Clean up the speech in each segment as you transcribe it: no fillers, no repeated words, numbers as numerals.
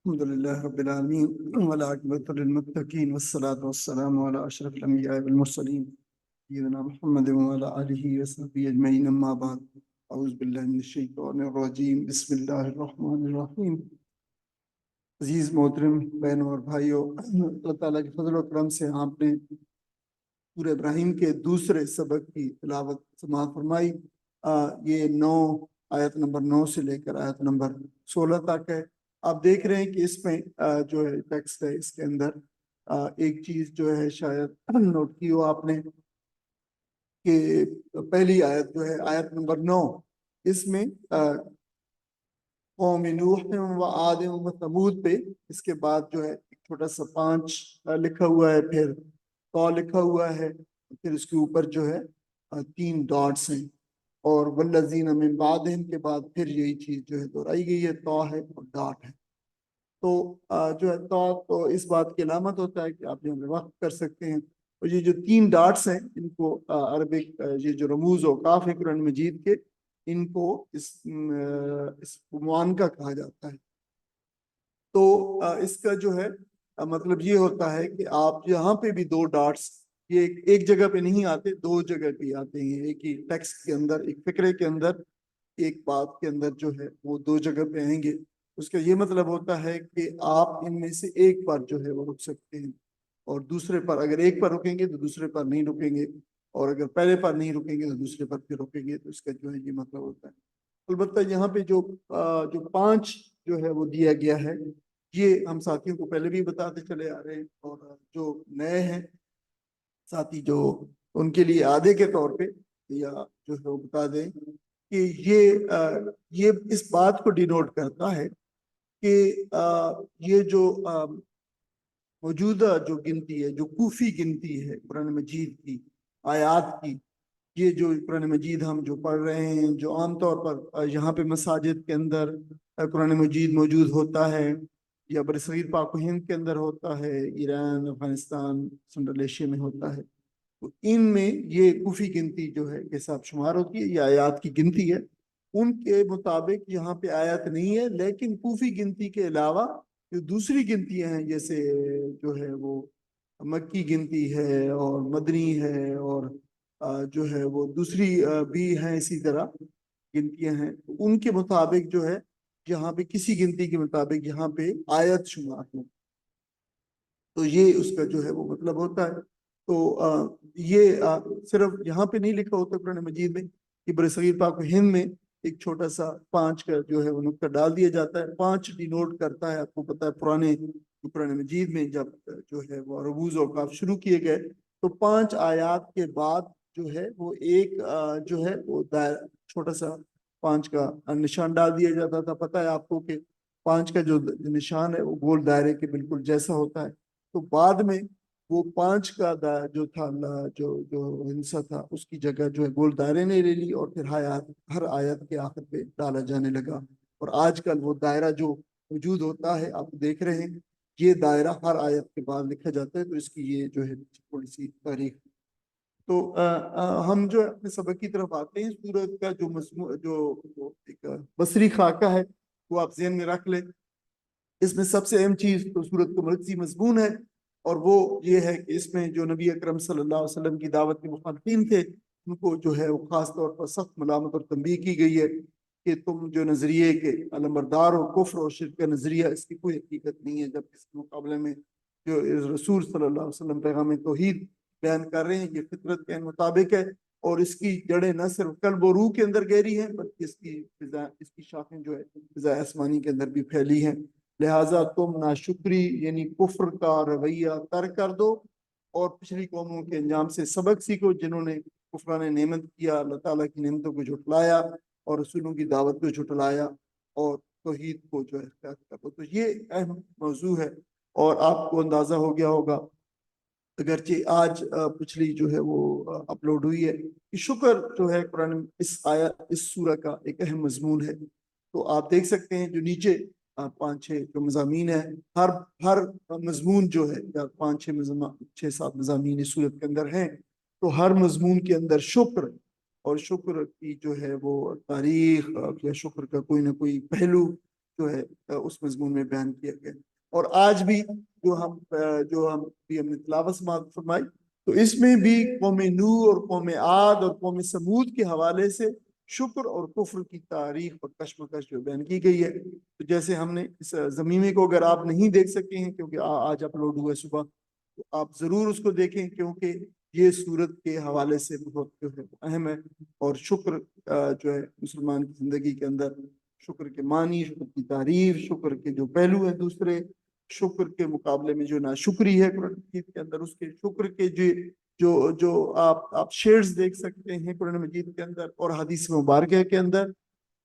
الحمد لله رب العالمين والعاقبة للمتقين والصلاة والسلام على أشرف الأنبياء والمرسلين سيدنا محمد وعلى آله وصحبه أجمعين أما بعد أعوذ بالله من الشيطان الرجيم بسم الله الرحمن الرحیم۔ عزیز محترم بہنوں اور بھائیوں، اللہ تعالیٰ کے فضل و کرم سے آپ نے سورہ ابراہیم کے دوسرے سبق کی تلاوت سماعت فرمائی۔ یہ 9 نمبر 9 سے لے کر آیت نمبر 16 تک ہے۔ آپ دیکھ رہے ہیں کہ اس میں جو ہے ٹیکسٹ ہے، اس کے اندر ایک چیز جو ہے شاید نوٹ کی ہو آپ نے کہ پہلی آیت جو ہے آیت نمبر 9، اس میں قوم نوح و عاد و ثمود پہ اس کے بعد جو ہے ایک چھوٹا سا 5 لکھا ہوا ہے، پھر تو لکھا ہوا ہے، پھر اس کے اوپر جو ہے 3 ڈاٹس ہیں، اور والذین من بعدہم کے بعد پھر یہی چیز جو ہے دہرائی گئی ہے، تو ہے اور ڈاٹ ہے۔ تو جو ہے تو اس بات کی علامت ہوتا ہے کہ آپ یہاں پہ وقت کر سکتے ہیں، اور یہ جو 3 ڈاٹس ہیں ان کو عربک یہ جو رموز اوقاف ہے قرآن مجید کے، ان کو اس معانقہ کہا جاتا ہے۔ تو اس کا جو ہے مطلب یہ ہوتا ہے کہ آپ یہاں پہ بھی 2 ڈاٹس یہ ایک جگہ پہ نہیں آتے، 2 جگہ پہ آتے ہیں، ایک ہی ٹیکسٹ کے اندر، ایک فقرے کے اندر، ایک بات کے اندر جو ہے وہ 2 جگہ پہ آئیں گے۔ اس کا یہ مطلب ہوتا ہے کہ آپ ان میں سے ایک پر جو ہے وہ رک سکتے ہیں، اور دوسرے پر اگر ایک پر رکیں گے تو دوسرے پر نہیں رکیں گے، اور اگر پہلے پر نہیں رکیں گے تو دوسرے پر پھر رکیں گے۔ تو اس کا جو ہے یہ مطلب ہوتا ہے۔ البتہ یہاں پہ جو 5 جو ہے وہ دیا گیا ہے، یہ ہم ساتھیوں کو پہلے بھی بتاتے چلے آ رہے ہیں، اور جو نئے ہیں ساتھی جو ان کے لیے عادے کے طور پہ یا جو ہے وہ بتا دیں کہ یہ اس بات کو ڈینوٹ کرتا ہے کہ یہ جو موجودہ جو گنتی ہے، جو کوفی گنتی ہے قرآن مجید کی آیات کی، یہ جو قرآن مجید ہم جو پڑھ رہے ہیں، جو عام طور پر یہاں پہ مساجد کے اندر قرآن مجید موجود ہوتا ہے، یا برصغیر پاک و ہند کے اندر ہوتا ہے، ایران، افغانستان، سنٹرل ایشیا میں ہوتا ہے، تو ان میں یہ کوفی گنتی جو ہے کے حساب شمار ہوتی ہے، یہ آیات کی گنتی ہے۔ ان کے مطابق یہاں پہ آیات نہیں ہے، لیکن کوفی گنتی کے علاوہ جو دوسری گنتیاں ہیں، جیسے جو ہے وہ مکی گنتی ہے اور مدنی ہے، اور جو ہے وہ دوسری بھی ہیں اسی طرح گنتیاں ہیں، ان کے مطابق جو ہے یہاں پہ کسی گنتی کے مطابق یہاں پہ آیت شمار ہو، تو یہ اس کا جو ہے وہ مطلب ہوتا ہے۔ تو یہ صرف یہاں پہ نہیں لکھا ہوتا قرآن مجید میں، کہ برصغیر پاک و ہند میں ایک چھوٹا سا 5 کا جو ہے وہ نقطہ ڈال دیا جاتا ہے۔ 5 ڈینوٹ کرتا ہے، آپ کو پتا ہے پرانے قرآن مجید میں جب جو ہے وہ رموز اوقاف شروع کیے گئے تو 5 آیات کے بعد جو ہے وہ ایک جو ہے وہ چھوٹا سا 5 کا نشان ڈال دیا جاتا تھا۔ پتہ ہے آپ کو کہ 5 کا جو نشان ہے وہ گول دائرے کے بالکل جیسا ہوتا ہے۔ تو بعد میں وہ 5 کا جو تھا جو ہندسہ تھا، اس کی جگہ جو ہے گول دائرے نے لے لی، اور پھر ہر آیت کے آخر پہ ڈالا جانے لگا۔ اور آج کل وہ دائرہ جو موجود ہوتا ہے، آپ دیکھ رہے ہیں یہ دائرہ ہر آیت کے بعد لکھا جاتا ہے، تو اس کی یہ جو ہے تھوڑی سی تاریخ۔ تو ہم جو اپنے سبق کی طرف آتے ہیں، سورت کا جو مضمون جو ایک بصری خاکہ ہے وہ آپ ذہن میں رکھ لیں۔ اس میں سب سے اہم چیز تو سورت کا مرکزی مضمون ہے، اور وہ یہ ہے کہ اس میں جو نبی اکرم صلی اللہ علیہ وسلم کی دعوت کے مخالفین تھے، ان کو جو ہے وہ خاص طور پر سخت ملامت اور تنبیہ کی گئی ہے کہ تم جو نظریے کے علمبردار ہو، کفر اور شرک کا نظریہ، اس کی کوئی حقیقت نہیں ہے، جب اس کے مقابلے میں جو رسول صلی اللہ علیہ وسلم پیغام توحید بیان کر رہے ہیں، یہ فطرت کے مطابق ہے، اور اس کی جڑیں نہ صرف قلب و روح کے اندر گہری ہیں، بلکہ اس کی شاخیں جو ہے فضائے آسمانی کے اندر بھی پھیلی ہیں۔ لہٰذا تم ناشکری یعنی کفر کا رویہ ترک کر دو، اور پچھلی قوموں کے انجام سے سبق سیکھو، جنہوں نے کفران نعمت کیا، اللہ تعالیٰ کی نعمتوں کو جھٹلایا اور رسولوں کی دعوت کو جھٹلایا، اور توحید کو جو ہے اختیار کر دو۔ تو یہ اہم موضوع ہے، اور آپ کو اندازہ ہو گیا ہوگا، اگرچہ آج پچھلی جو ہے وہ اپلوڈ ہوئی ہے، کہ شکر جو ہے قرآن اس سورہ کا ایک اہم مضمون ہے۔ تو آپ دیکھ سکتے ہیں جو نیچے 5-6 جو مضامین ہیں، ہر مضمون جو ہے، یا 5-6 مضامین اس سورت کے اندر ہیں، تو ہر مضمون کے اندر شکر، اور شکر کی جو ہے وہ تاریخ یا شکر کا کوئی نہ کوئی پہلو جو ہے اس مضمون میں بیان کیا گیا. اور آج بھی جو ہم بھی ہم نے تلاوت سماعت فرمائی تو اس میں بھی قوم نوح اور قوم عاد اور قوم سمود کے حوالے سے شکر اور کفر کی تاریخ اور کشمکش جو بیان کی گئی ہے. تو جیسے ہم نے اس زمینی کو اگر آپ نہیں دیکھ سکتے ہیں کیونکہ آج اپلوڈ ہوا ہے صبح تو آپ ضرور اس کو دیکھیں کیونکہ یہ صورت کے حوالے سے بہت جو ہے اہم ہے. اور شکر جو ہے مسلمان کی زندگی کے اندر شکر کے معنی، شکر کی تعریف، شکر کے جو پہلو ہیں دوسرے، شکر کے مقابلے میں جو ناشکری ہے قرآن مجید کے اندر، اس کے شکر کے جو آپ شیئرز دیکھ سکتے ہیں قرآن مجید کے اندر اور حدیث مبارکہ کے اندر.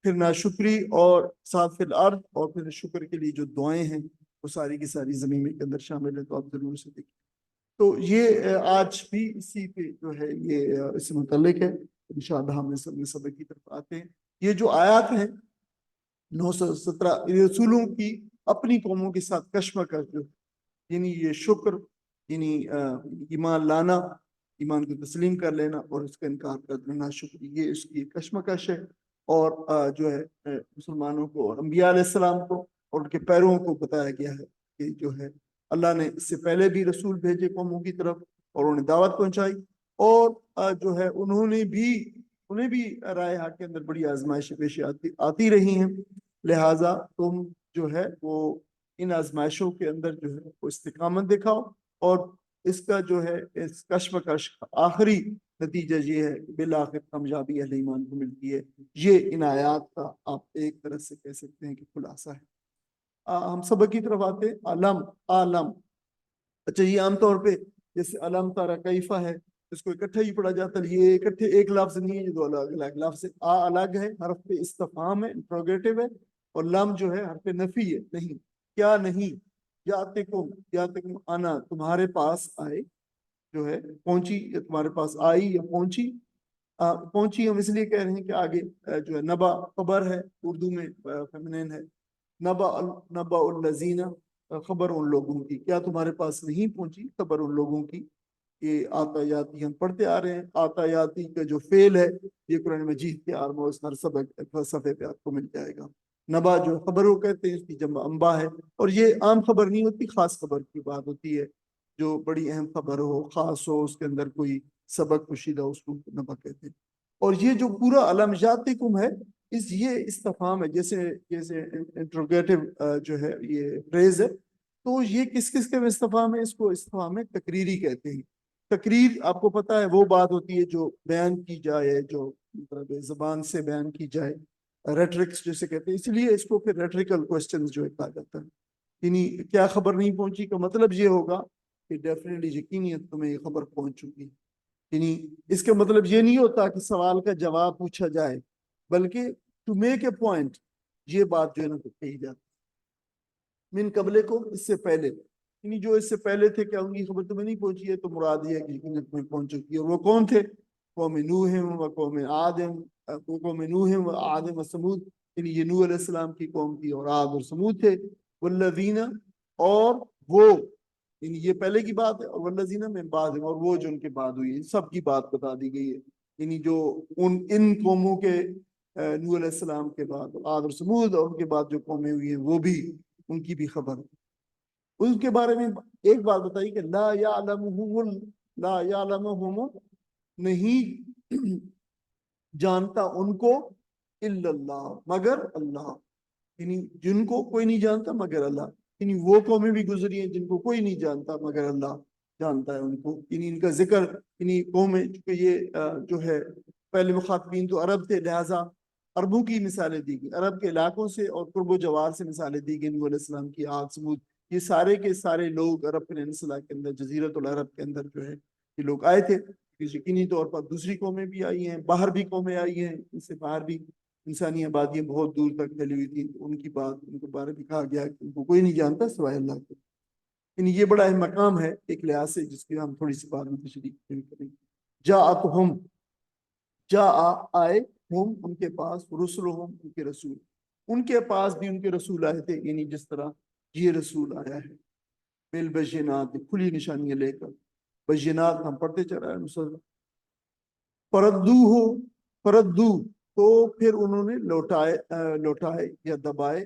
پھر ناشکری اور ساتھ فی الارض اور پھر شکر کے لیے جو دعائیں ہیں وہ ساری کی ساری زمین کے اندر شامل ہے. تو آپ ضرور سے دیکھیں. تو یہ آج بھی اسی پہ جو ہے یہ اس سے متعلق ہے. انشاءاللہ ہم سبق کی طرف آتے ہیں. یہ جو آیات ہیں 917 رسولوں کی اپنی قوموں کے ساتھ کشمکش جو یعنی یہ شکر یعنی ایمان لانا، ایمان کو تسلیم کر لینا اور اس کا انکار کر دینا شکری، یہ اس کی کشمکش ہے. اور جو ہے مسلمانوں کو اور انبیاء علیہ السلام کو اور ان کے پیرووں کو بتایا گیا ہے کہ جو ہے اللہ نے اس سے پہلے بھی رسول بھیجے قوموں کی طرف اور انہیں دعوت پہنچائی اور جو ہے انہیں بھی رائے حق کے اندر بڑی آزمائشیں پیش آتی رہی ہیں. لہٰذا تم جو ہے وہ ان آزمائشوں کے اندر جو ہے وہ استقامت دکھاؤ اور اس کا جو ہے اس کشمکش کا آخری نتیجہ یہ ہے کہ بالآخر کامیابی اہل ایمان کو ملتی ہے. یہ ان آیات کا آپ ایک طرح سے کہہ سکتے ہیں کہ خلاصہ ہے. ہم سبق کی طرف آتے ہیں. عالم اچھا یہ عام طور پہ جیسے علم تارا کیفا ہے اس کو اکٹھا ہی پڑھا جاتا ہے. یہ اکٹھے ایک لفظ نہیں ہے، یہ دو الگ الگ لفظ ہے. الگ ہے، حرف پہ استفہام ہے، انٹروگیٹو ہے، اور لم جو ہے حرف نفی ہے، نہیں، کیا نہیں. یاتکم انا تمہارے پاس آئے جو ہے پہنچی، یا تمہارے پاس آئی یا پہنچی. پہنچی ہم اس لیے کہہ رہے ہیں کہ آگے جو ہے نبا خبر ہے، اردو میں فیمنین ہے. نبا الذین خبر ان لوگوں کی، کیا تمہارے پاس نہیں پہنچی خبر ان لوگوں کی. یہ آتایاتی ہم پڑھتے آ رہے ہیں. آتایاتی کا جو فعل ہے یہ قرآن مجید کے آلموسٹ ہر سبق صفحے پہ آپ کو مل جائے گا. نبا جو خبروں کہتے ہیں اس کی جمع انبا ہے، اور یہ عام خبر نہیں ہوتی، خاص خبر کی بات ہوتی ہے. جو بڑی اہم خبر ہو، خاص ہو، اس کے اندر کوئی سبق پوشیدہ اس کو نبا کہتے ہیں. اور یہ جو پورا علم ذاتکم ہے یہ استفہام ہے، جیسے انٹروگیٹو جو ہے یہ فریز ہے. تو یہ کس کس کے استفہام ہے؟ اس کو استفہام تقریری کہتے ہیں. تقریر آپ کو پتا ہے وہ بات ہوتی ہے جو بیان کی جائے، جو مطلب زبان سے بیان کی جائے، ریٹرکس جیسے کہتے ہیں. اس لیے اس کو پھر ریٹریکل کوسچنز جو کہا جاتا ہے. یعنی کیا خبر نہیں پہنچی کا مطلب یہ ہوگا کہ ڈیفینیٹلی یقینیت تمہیں یہ خبر پہنچ چکی. یعنی اس کا مطلب یہ نہیں ہوتا کہ سوال کا جواب پوچھا جائے، بلکہ ٹو میک اے پوائنٹ یہ بات جو ہے نا کہی جاتی. من قبلے کو اس سے پہلے، یعنی جو اس سے پہلے تھے کہ ان کی خبر تمہیں نہیں پہنچی ہے تو مراد یہ ہے کہ یقیناً تمہیں پہنچ چکی ہے. اور وہ کون تھے؟ قوم نوح و قوم عاد، قوم نوح و عاد و سمود. یعنی یہ نوح علیہ السلام کی قوم تھی اور عاد اور سمود تھے. والذین اور وہ، یعنی یہ پہلے کی بات ہے، اور والذین من بعد اور وہ جو ان کے بعد ہوئی، سب کی بات بتا دی گئی ہے. یعنی جو ان قوموں کے نوح علیہ السلام کے بعد عاد اور سمود اور ان کے بعد جو قومیں ہوئی ہیں وہ بھی ان کی بھی خبر. اس کے بارے میں ایک بات بتائی کہ لا یعلمہم نہیں جانتا ان کو الا اللہ مگر اللہ. یعنی جن کو کوئی نہیں جانتا مگر اللہ. یعنی وہ قومیں بھی گزری ہیں جن کو کوئی نہیں جانتا مگر اللہ جانتا ہے ان کو. یعنی ان کا ذکر، یعنی قومیں چونکہ یہ جو ہے پہلے مخاطبین تو عرب تھے، لہٰذا عربوں کی مثالیں دی گئی، عرب کے علاقوں سے اور قرب و جوار سے مثالیں دی گئی. نوح علیہ السلام کی، عاد، سمود، یہ سارے کے سارے لوگ عرب پیننسلا کے اندر، جزیرۃ العرب کے اندر جو ہے یہ لوگ آئے تھے. یقینی طور پر دوسری قومیں بھی آئی ہیں، باہر بھی قومیں آئی ہیں، اس سے باہر بھی انسانی آبادیاں بہت دور تک پھیلی ہوئی تھیں. ان کی بات، ان کے بارے میں کہا گیا کہ ان کو کوئی نہیں جانتا سوائے اللہ کے. یعنی یہ بڑا اہم مقام ہے ایک لحاظ سے، جس کی ہم تھوڑی سی بات میں تشریح کریں. جاءتہم، آئے ہم ان کے پاس، رسلہم ان کے رسول، ان کے پاس بھی ان کے رسول آئے تھے. یعنی جس طرح یہ رسول آیا ہے بالبینات، کھلی نشانیاں لے کر. بینات ہم پڑھتے چل رہے ہیں مسلم. پردو تو پھر انہوں نے لوٹائے یا دبائے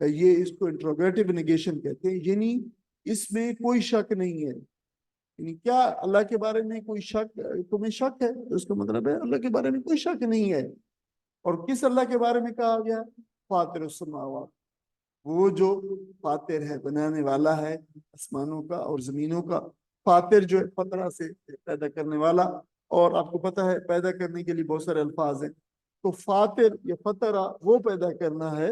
یہ اس کو انٹروگیٹو نیگیشن کہتے ہیں، یعنی اس میں کوئی شک نہیں ہے. یعنی کیا اللہ کے بارے میں کوئی شک، تمہیں شک ہے؟ اس کا مطلب ہے اللہ کے بارے میں کوئی شک نہیں ہے. اور کس اللہ کے بارے میں کہا گیا؟ فاطر السماوات، وہ جو فاطر ہے، بنانے والا ہے آسمانوں کا اور زمینوں کا. فاطر جو ہے فطرہ سے پیدا کرنے والا، اور آپ کو پتہ ہے پیدا کرنے کے لیے بہت سارے الفاظ ہیں. تو فاطر یا فطرہ وہ پیدا کرنا ہے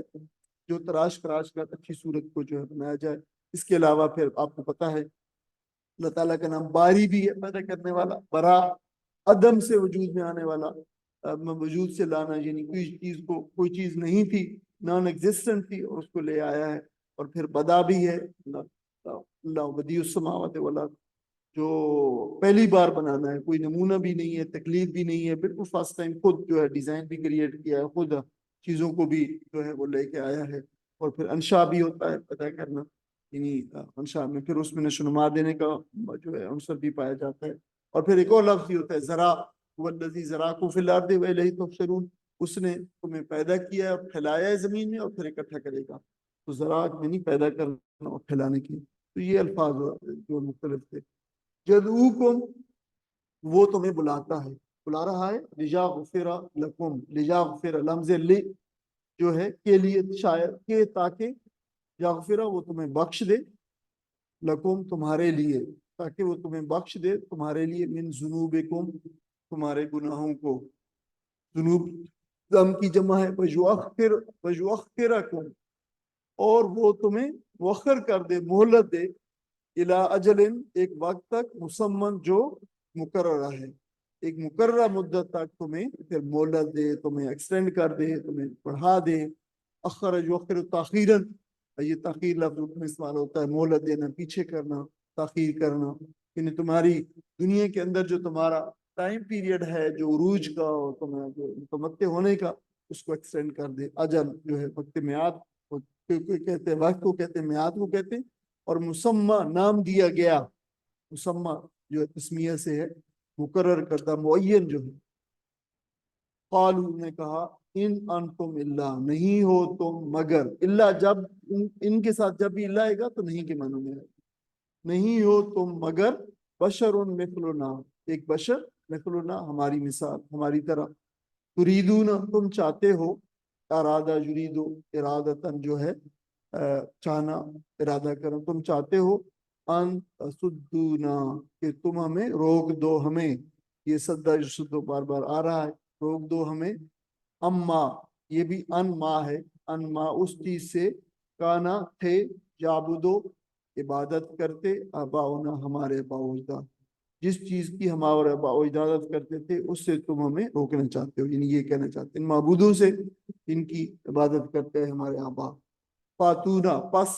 جو تراش کراش کر اچھی صورت کو جو ہے بنایا جائے. اس کے علاوہ پھر آپ کو پتہ ہے اللہ تعالیٰ کا نام باری بھی ہے، پیدا کرنے والا. برا، عدم سے وجود میں آنے والا، وجود سے لانا، یعنی کوئی چیز نہیں تھی، نان ایگزسٹنٹ تھی اور اس کو لے آیا ہے. اور پھر بدا بھی ہے، اللہ بدیع السماوات والارض، جو پہلی بار بنانا ہے، کوئی نمونہ بھی نہیں ہے، تکلیف بھی نہیں ہے، بالکل فرسٹ ٹائم خود جو ہے ڈیزائن بھی کریٹ کیا ہے، خود چیزوں کو بھی جو ہے وہ لے کے آیا ہے. اور پھر انشاء بھی ہوتا ہے پیدا کرنا، یعنی انشاء میں پھر اس میں نشو نما دینے کا جو ہے عنصر بھی پایا جاتا ہے. اور پھر ایک اور لفظ بھی ہوتا ہے ذرا، والذی ذراکم فی الارض والیہ تحشرون، اس نے تمہیں پیدا کیا اور پھیلایا ہے زمین میں اور پھر اکٹھا کرے گا. تو زراعت میں نہیں، پیدا کرنا اور پھیلانے کی. تو یہ الفاظ جو مختلف تھے. یدعوکم، وہ تمہیں بلاتا ہے، بلا رہا ہے. لیغفر لکم، لیغفر لمز لی جو ہے کے لیے، شاید کہ تاکہ، یغفر وہ تمہیں بخش دے، لکم تمہارے لیے، تاکہ وہ تمہیں بخش دے تمہارے لیے، من ذنوبکم تمہارے گناہوں کو. ذنوب ذم کی جمع ہے، ویؤخرکم اور وہ تمہیں مؤخر کر دے، مہلت دے، الی اجل ایک وقت تک، مسمن جو مقررہ ہے، ایک مقررہ مدت تک تمہیں پھر مہلت دے، تمہیں ایکسٹینڈ کر دے، تمہیں بڑھا دے. اخر یؤخر تاخیرا، یہ تاخیر لفظ میں استعمال ہوتا ہے، مہلت دینا، پیچھے کرنا، تاخیر کرنا. یعنی تمہاری دنیا کے اندر جو تمہارا ٹائم پیریڈ ہے، جو عروج کا اور تمہیں جو متمتع ہونے کا، اس کو ایکسٹینڈ کر دے. اجل جو ہے وقت میعاد کہتے ہیں، وقت کو کہتے ہیں، میعاد کو کہتے ہیں. اور مسمى نام دیا گیا، مسمى جو ہے تسمیہ سے ہے، مقرر کردہ، معین جو ہے. قالوا نے کہا، ان انتم الا، نہیں ہو تم مگر، الا جب ان کے ساتھ جب بھی الا آئے گا تو نہیں کے معنی میں آئے گا. نہیں ہو تم مگر بشر مثلنا، ایک بشر، مثلنا ہماری مثال، ہماری طرح. تریدون تم چاہتے ہو، ارادہ یریدو ارادتن جو ہے چاہنا، ارادہ کرنا، تم چاہتے ہو، ان صدونا کہ تم ہمیں روک دو، ہمیں. یہ سدا جو بار بار آ رہا ہے، روک دو ہمیں. اما، یہ بھی ان ما ہے، ان ما اس چیز سے، کانا تھے، یعبدو عبادت کرتے، آباؤنا ہمارے آباء و اجداد، جس چیز کی ہمارے آباء و اجداد کرتے تھے اس سے تم ہمیں روکنا چاہتے ہو. یعنی یہ کہنا چاہتے ہیں ان معبودوں سے ان کی عبادت کرتے ہیں ہمارے آباء. فاتونا، پس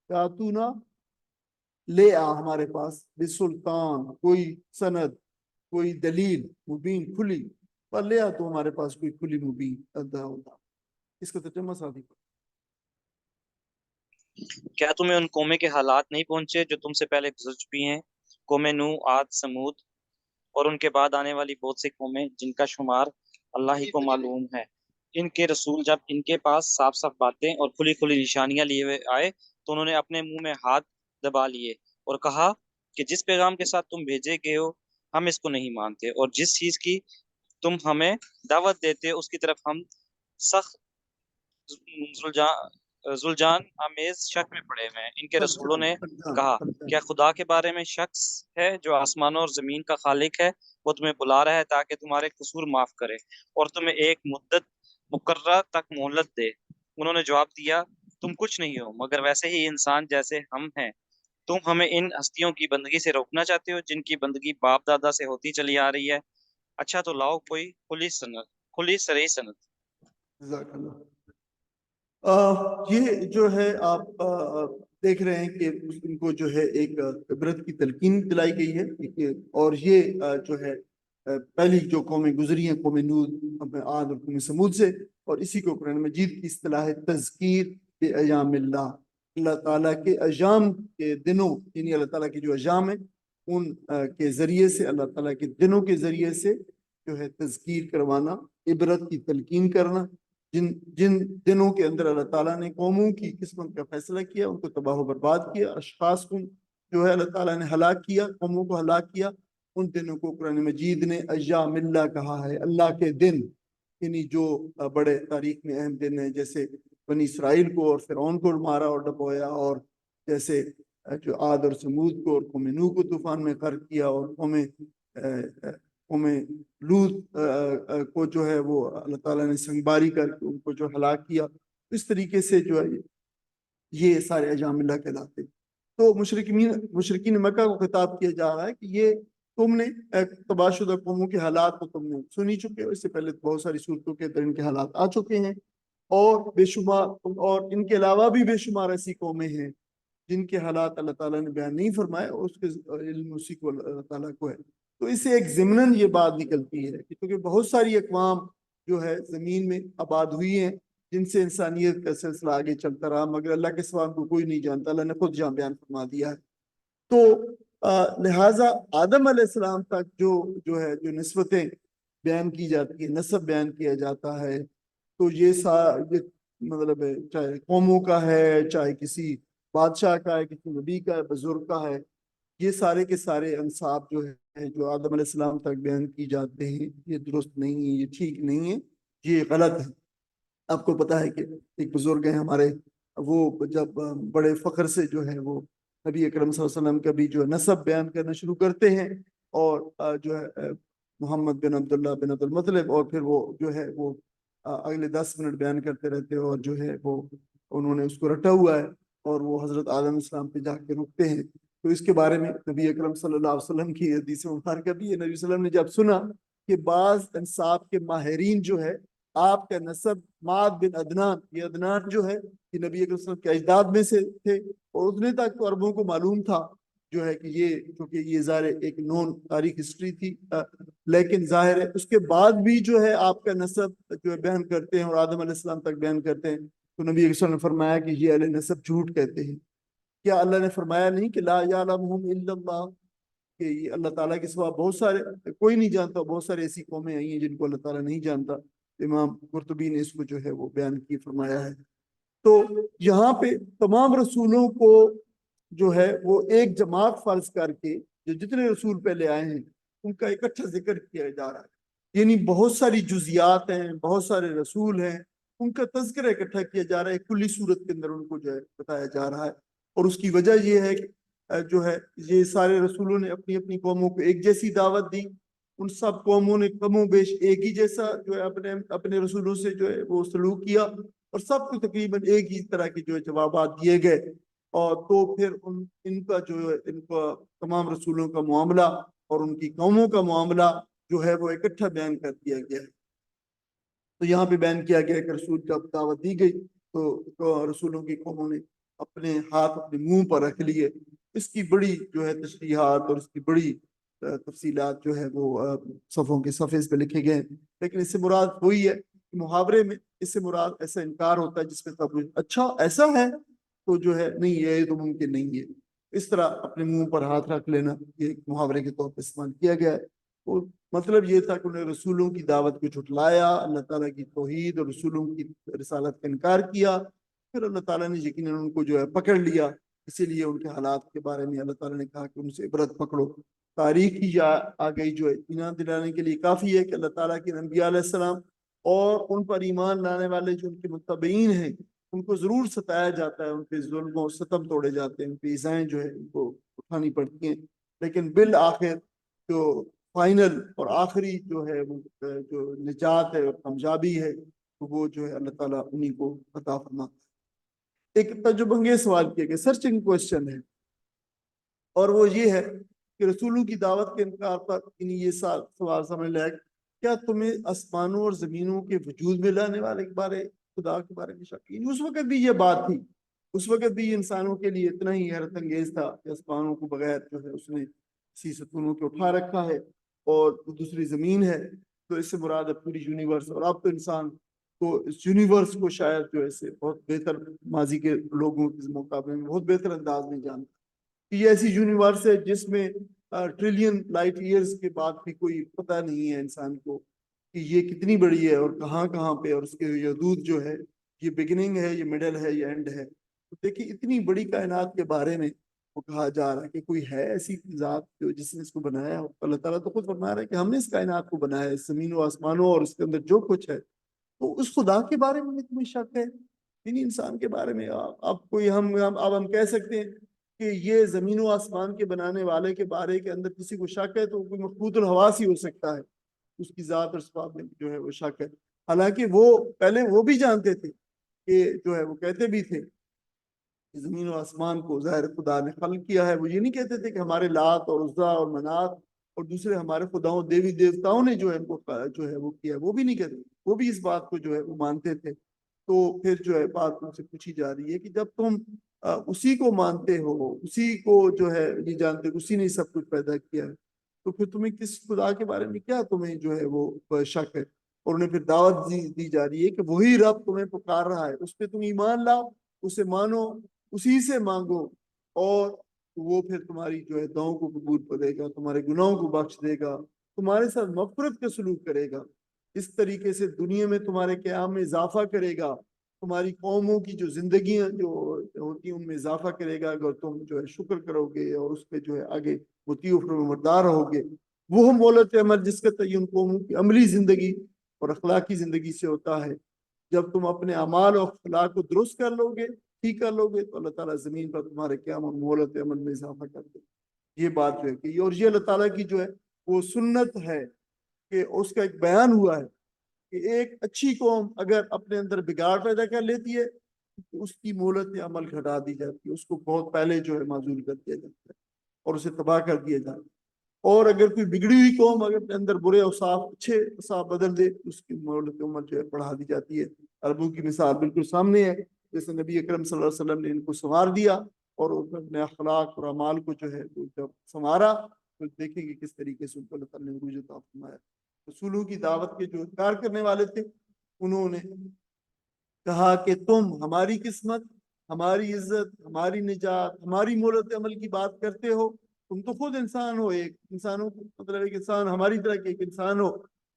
فاتونا لے آ ہمارے پاس، بسلطان کوئی سند، کوئی دلیل، مبین کھلی، پر لے آ تو ہمارے پاس کوئی کھلی مبین ادا ہوتا. اس کا ترجمہ ساتھی. کیا تمہیں ان قومیں کے حالات نہیں پہنچے جو تم سے پہلے گزر چکی ہیں؟ قوم نوح، عاد، سمود اور ان کے بعد آنے والی بہت سی قومیں جن کا شمار اللہ ہی کو معلوم ہے. ان کے رسول جب ان کے پاس صاف صاف باتیں اور کھلی کھلی نشانیاں لیے ہوئے آئے تو انہوں نے اپنے منہ میں ہاتھ دبا لیے اور کہا کہ جس پیغام کے ساتھ تم بھیجے گئے ہو ہم اس کو نہیں مانتے، اور جس چیز کی تم ہمیں دعوت دیتے اس کی طرف ہم سخت زلجان آمیز شک میں پڑے ہوئے ہیں. ان کے رسولوں نے کہا، کیا خدا کے بارے میں شخص ہے جو آسمانوں اور زمین کا خالق ہے؟ وہ تمہیں بلا رہا ہے تاکہ تمہارے قصور معاف کرے اور تمہیں ایک مدت مقررہ تک مہلت دے. انہوں نے جواب دیا، تم کچھ نہیں ہو مگر ویسے ہی انسان جیسے ہم ہیں. تم ہمیں ان ہستیوں کی بندگی سے روکنا چاہتے ہو جن کی بندگی باپ دادا سے ہوتی چلی آ رہی ہے. اچھا تو لاؤ کوئی کھلی صریح سند. جزاک اللہ. یہ جو ہے آپ دیکھ رہے ہیں کہ ان کو جو ہے ایک عبرت کی تلقین دلائی گئی ہے. اور یہ جو ہے پہلی جو قومیں گزری ہیں، قوم نوح، عاد اور قوم سمود سے، اور اسی کو قرآن مجید کی اصطلاح ہے تذکیر بایام اللہ، اللہ تعالیٰ کے ایام کے دنوں، یعنی اللہ تعالیٰ کے جو ایام ہیں ان کے ذریعے سے، اللہ تعالیٰ کے دنوں کے ذریعے سے جو ہے تذکیر کروانا، عبرت کی تلقین کرنا. جن جن دنوں کے اندر اللہ تعالیٰ نے قوموں کی قسمت کا فیصلہ کیا، ان کو تباہ و برباد کیا، اشخاص کو جو ہے اللہ تعالیٰ نے ہلاک کیا، قوموں کو ہلاک کیا، ان دنوں کو قرآن مجید نے ایام اللہ کہا ہے، اللہ کے دن، یعنی جو بڑے تاریخ میں اہم دن ہیں، جیسے بنی اسرائیل کو اور فرعون کو مارا اور ڈبویا، اور جیسے جو عاد اور سمود کو اور قوم نوح کو طوفان میں غرق کیا، اور قوم لوط کو جو ہے وہ اللہ تعالیٰ نے سنگباری کر کے ان کو جو ہلاک کیا، اس طریقے سے جو ہے یہ سارے ایام اللہ کہلاتے ہیں۔ تو مشرکین مکہ کو خطاب کیا جا رہا ہے کہ یہ تم نے تباہ شدہ قوموں کے حالات کو تم نے سنی چکے ہو، اس سے پہلے بہت ساری صورتوں کے اندر ان کے حالات آ چکے ہیں، اور بے شمار اور ان کے علاوہ بھی بے شمار ایسی قومیں ہیں جن کے حالات اللہ تعالیٰ نے بیان نہیں فرمائے، اور اس کے علم اسی کو اللہ تعالیٰ کو ہے۔ تو اس سے ایک ضمناً یہ بات نکلتی ہے کہ کیونکہ بہت ساری اقوام جو ہے زمین میں آباد ہوئی ہیں جن سے انسانیت کا سلسلہ آگے چلتا رہا، مگر اللہ کے سوا کو کوئی نہیں جانتا، اللہ نے خود جہاں بیان فرما دیا ہے۔ تو لہٰذا آدم علیہ السلام تک جو ہے جو نسبتیں بیان کی جاتی ہیں، نسب بیان کیا جاتا ہے، تو یہ مطلب ہے چاہے قوموں کا ہے، چاہے کسی بادشاہ کا ہے، کسی نبی کا ہے، بزرگ کا ہے، یہ سارے کے سارے انصاف جو ہے جو آدم علیہ السلام تک بیان کی جاتے ہیں، یہ درست نہیں ہے، یہ ٹھیک نہیں ہے، یہ غلط ہے۔ آپ کو پتا ہے کہ ایک بزرگ ہیں ہمارے، وہ جب بڑے فخر سے جو ہے وہ نبی اکرم صلی اللہ علیہ وسلم کا بھی جو ہے نسب بیان کرنا شروع کرتے ہیں، اور جو ہے محمد بن عبداللہ بن عبد المطلب، اور پھر وہ جو ہے وہ اگلے 10 منٹ بیان کرتے رہتے ہیں، اور جو ہے وہ انہوں نے اس کو رٹا ہوا ہے، اور وہ حضرت آدم علیہ السلام پہ جا کے رکتے ہیں۔ تو اس کے بارے میں نبی اکرم صلی اللہ علیہ وسلم کی حدیث مبارکہ بھی ہے، نبی صلی اللہ علیہ وسلم نے جب سنا کہ بعض انصاف کے ماہرین جو ہے آپ کا نسب معاد بن عدنان، یہ عدنان جو ہے یہ نبی اکرم صلی اللہ علیہ وسلم کے اجداد میں سے تھے، اور اتنے تک تو عربوں کو معلوم تھا جو ہے کہ یہ کیونکہ یہ ظاہر ایک نون تاریخ ہسٹری تھی، لیکن ظاہر ہے اس کے بعد بھی جو ہے آپ کا نسب جو ہے بیان کرتے ہیں اور آدم علیہ السلام تک بیان کرتے ہیں، تو نبی اکرم صلی اللہ علیہ وسلم نے فرمایا کہ یہ اہل نسب جھوٹ کہتے ہیں۔ کیا اللہ نے فرمایا نہیں کہ لا یعلمہم الا اللہ، کہ یہ اللہ تعالیٰ کے سوا بہت سارے کوئی نہیں جانتا، بہت ساری ایسی قومیں آئی ہیں جن کو اللہ تعالیٰ نہیں جانتا۔ امام قرطبی نے اس کو جو ہے وہ بیان کی فرمایا ہے۔ تو یہاں پہ تمام رسولوں کو جو ہے وہ ایک جماعت فرض کر کے جو جتنے رسول پہلے آئے ہیں ان کا اکٹھا ذکر کیا جا رہا ہے، یعنی بہت ساری جزیات ہیں، بہت سارے رسول ہیں، ان کا تذکرہ اکٹھا کیا جا رہا ہے، کلی صورت کے اندر ان کو جو ہے بتایا جا رہا ہے۔ اور اس کی وجہ یہ ہے کہ جو ہے یہ سارے رسولوں نے اپنی اپنی قوموں کو ایک جیسی دعوت دی، ان سب قوموں نے کم و بیش ایک ہی جیسا جو ہے اپنے رسولوں سے جو ہے وہ سلوک کیا، اور سب کو تقریباً ایک ہی طرح کے جو ہے جوابات دیے گئے، اور تو پھر ان کا جو ہے ان کا تمام رسولوں کا معاملہ اور ان کی قوموں کا معاملہ جو ہے وہ اکٹھا بیان کر دیا گیا ہے۔ تو یہاں پہ بیان کیا گیا کہ رسول جب دعوت دی گئی تو رسولوں کی قوموں نے اپنے ہاتھ اپنے منہ پر رکھ لیے۔ اس کی بڑی جو ہے تشریحات اور اس کی بڑی تفصیلات جو ہے وہ صفوں کے صفحے پہ لکھے گئے ہیں، لیکن اس سے مراد وہی ہے کہ محاورے میں اس سے مراد ایسا انکار ہوتا ہے جس میں سب اچھا ایسا ہے تو جو ہے نہیں، یہ تو ممکن نہیں ہے، اس طرح اپنے منہ پر ہاتھ رکھ لینا یہ محاورے کے طور پر استعمال کیا گیا ہے۔ تو مطلب یہ تھا کہ انہیں رسولوں کی دعوت کو جھٹلایا، اللہ تعالیٰ کی توحید اور رسولوں کی رسالت کا انکار کیا، پھر اللہ تعالیٰ نے یقیناً ان کو جو ہے پکڑ لیا، اسی لیے ان کے حالات کے بارے میں اللہ تعالیٰ نے کہا کہ ان سے عبرت پکڑو۔ تاریخ ہی آ گئی جو ہے اطمینان دلانے کے لیے کافی ہے کہ اللہ تعالیٰ کے انبیاء علیہ السلام اور ان پر ایمان لانے والے جو ان کے متبعین ہیں ان کو ضرور ستایا جاتا ہے، ان پہ ظلم و ستم توڑے جاتے ہیں، ان پہ ایذائیں جو ہے ان کو اٹھانی پڑتی ہیں، لیکن بالآخر جو فائنل اور آخری جو ہے وہ جو نجات ہے اور کامیابی ہے وہ جو ہے اللہ تعالیٰ انہی کو عطا فرماتا ہے۔ ایک تجربہ انگیز سوال کیا گیا، سرچنگ کوشچن ہے، اور وہ یہ ہے کہ رسولوں کی دعوت کے انکار پر یہ سوال سمجھ لیا کہ کیا تمہیں آسمانوں اور زمینوں کے وجود میں لانے والے کے بارے خدا کے بارے میں شک؟ اس وقت بھی یہ بات تھی، اس وقت بھی انسانوں کے لیے اتنا ہی حیرت انگیز تھا کہ آسمانوں کو بغیر جو ہے اس نے اسی ستونوں کے اٹھا رکھا ہے، اور دوسری زمین ہے، تو اس سے مراد ہے پوری یونیورس، اور اب تو انسان کو اس یونیورس کو شاید جو ہے بہت بہتر ماضی کے لوگوں کے مقابلے میں بہت بہتر انداز میں جانتا کہ یہ ایسی یونیورس ہے جس میں ٹریلین لائٹ ایئرز کے بعد بھی کوئی پتہ نہیں ہے انسان کو، کہ یہ کتنی بڑی ہے اور کہاں کہاں پہ، اور اس کے یہ حدود جو ہے، یہ بگننگ ہے، یہ مڈل ہے، یہ اینڈ ہے. تو دیکھیے اتنی بڑی کائنات کے بارے میں وہ کہا جا رہا ہے کہ کوئی ہے ایسی ذات جو جس نے اس کو بنایا ہو. اللہ تعالیٰ تو خود فرما رہا ہے کہ ہم نے اس کائنات کو بنایا ہے، زمین و آسمانوں اور اس کے اندر جو کچھ ہے. تو اس خدا کے بارے میں تمہیں شک ہے؟ یعنی انسان کے بارے میں اب کوئی اب ہم کہہ سکتے ہیں کہ یہ زمین و آسمان کے بنانے والے کے بارے کے اندر کسی کو شک ہے تو کوئی مخبوط الحواس ہی ہو سکتا ہے، اس کی ذات اور صفات میں جو ہے وہ شک ہے. حالانکہ وہ پہلے وہ بھی جانتے تھے کہ جو ہے وہ کہتے بھی تھے کہ زمین و آسمان کو ظاہر خدا نے خلق کیا ہے. وہ یہ نہیں کہتے تھے کہ ہمارے لات اور عزا اور منات اور دوسرے ہمارے خداؤں دیوی دیوتاؤں نے جو ہے ان کو جو ہے وہ کیا. وہ بھی نہیں کہتے، وہ بھی اس بات کو جو ہے وہ مانتے تھے. تو پھر جو ہے بات تم سے پوچھی جا رہی ہے کہ جب تم اسی کو مانتے ہو، اسی کو جو ہے یہ جانتے ہو اسی نے سب کچھ پیدا کیا ہے، تو پھر تمہیں کس خدا کے بارے میں کیا تمہیں جو ہے وہ شک ہے؟ اور انہیں پھر دعوت دی جا رہی ہے کہ وہی رب تمہیں پکار رہا ہے، اس پہ تم ایمان لاؤ، اسے مانو، اسی سے مانگو، اور وہ پھر تمہاری جو ہے دعاؤں کو قبول کرے گا، تمہارے گناہوں کو بخش دے گا، تمہارے ساتھ مغفرت کا سلوک کرے گا، اس طریقے سے دنیا میں تمہارے قیام میں اضافہ کرے گا، تمہاری قوموں کی جو زندگیاں جو ہوتی ہیں ان میں اضافہ کرے گا اگر تم جو ہے شکر کرو گے اور اس پہ جو ہے آگے مطیع و فرمانبردار رہو گے. وہ مولت عمل جس کا تعین قوموں کی عملی زندگی اور اخلاقی زندگی سے ہوتا ہے. جب تم اپنے اعمال اور اخلاق کو درست کر لو گے، ٹھیک کر لو گے، تو اللہ تعالیٰ زمین پر تمہارے قیام اور مولت عمل میں اضافہ کر دے. یہ بات جو ہے کہ اور یہ اللہ تعالیٰ کی جو ہے وہ سنت ہے کہ اس کا ایک بیان ہوا ہے کہ ایک اچھی قوم اگر اپنے اندر بگاڑ پیدا کر لیتی ہے تو اس کی مہلت عمل گھٹا دی جاتی ہے، اس کو بہت پہلے جو ہے معزول کر دیا جاتا ہے اور اسے تباہ کر دیا جاتا ہے. اور اگر کوئی بگڑی ہوئی قوم اگر اپنے اندر برے اوصاف اچھے اوصاف بدل دے تو اس کی مہلت عمل جو ہے بڑھا دی جاتی ہے. عربوں کی مثال بالکل سامنے ہے، جیسے نبی اکرم صلی اللہ علیہ وسلم نے ان کو سنوار دیا اور اپنے اخلاق اور اعمال کو جو ہے وہ جب سنوارا تو دیکھیں گے کس طریقے سے ان کو اللہ تعالیٰ نے عروج عطا فرمایا. رسولوں کی دعوت کے جو انکار کرنے والے تھے انہوں نے کہا کہ تم ہماری قسمت، ہماری عزت، ہماری نجات، ہماری مہلت عمل کی بات کرتے ہو، تم تو خود انسان ہو، ایک انسانوں کو مطلب ایک انسان ہماری طرح کے ایک انسان ہو،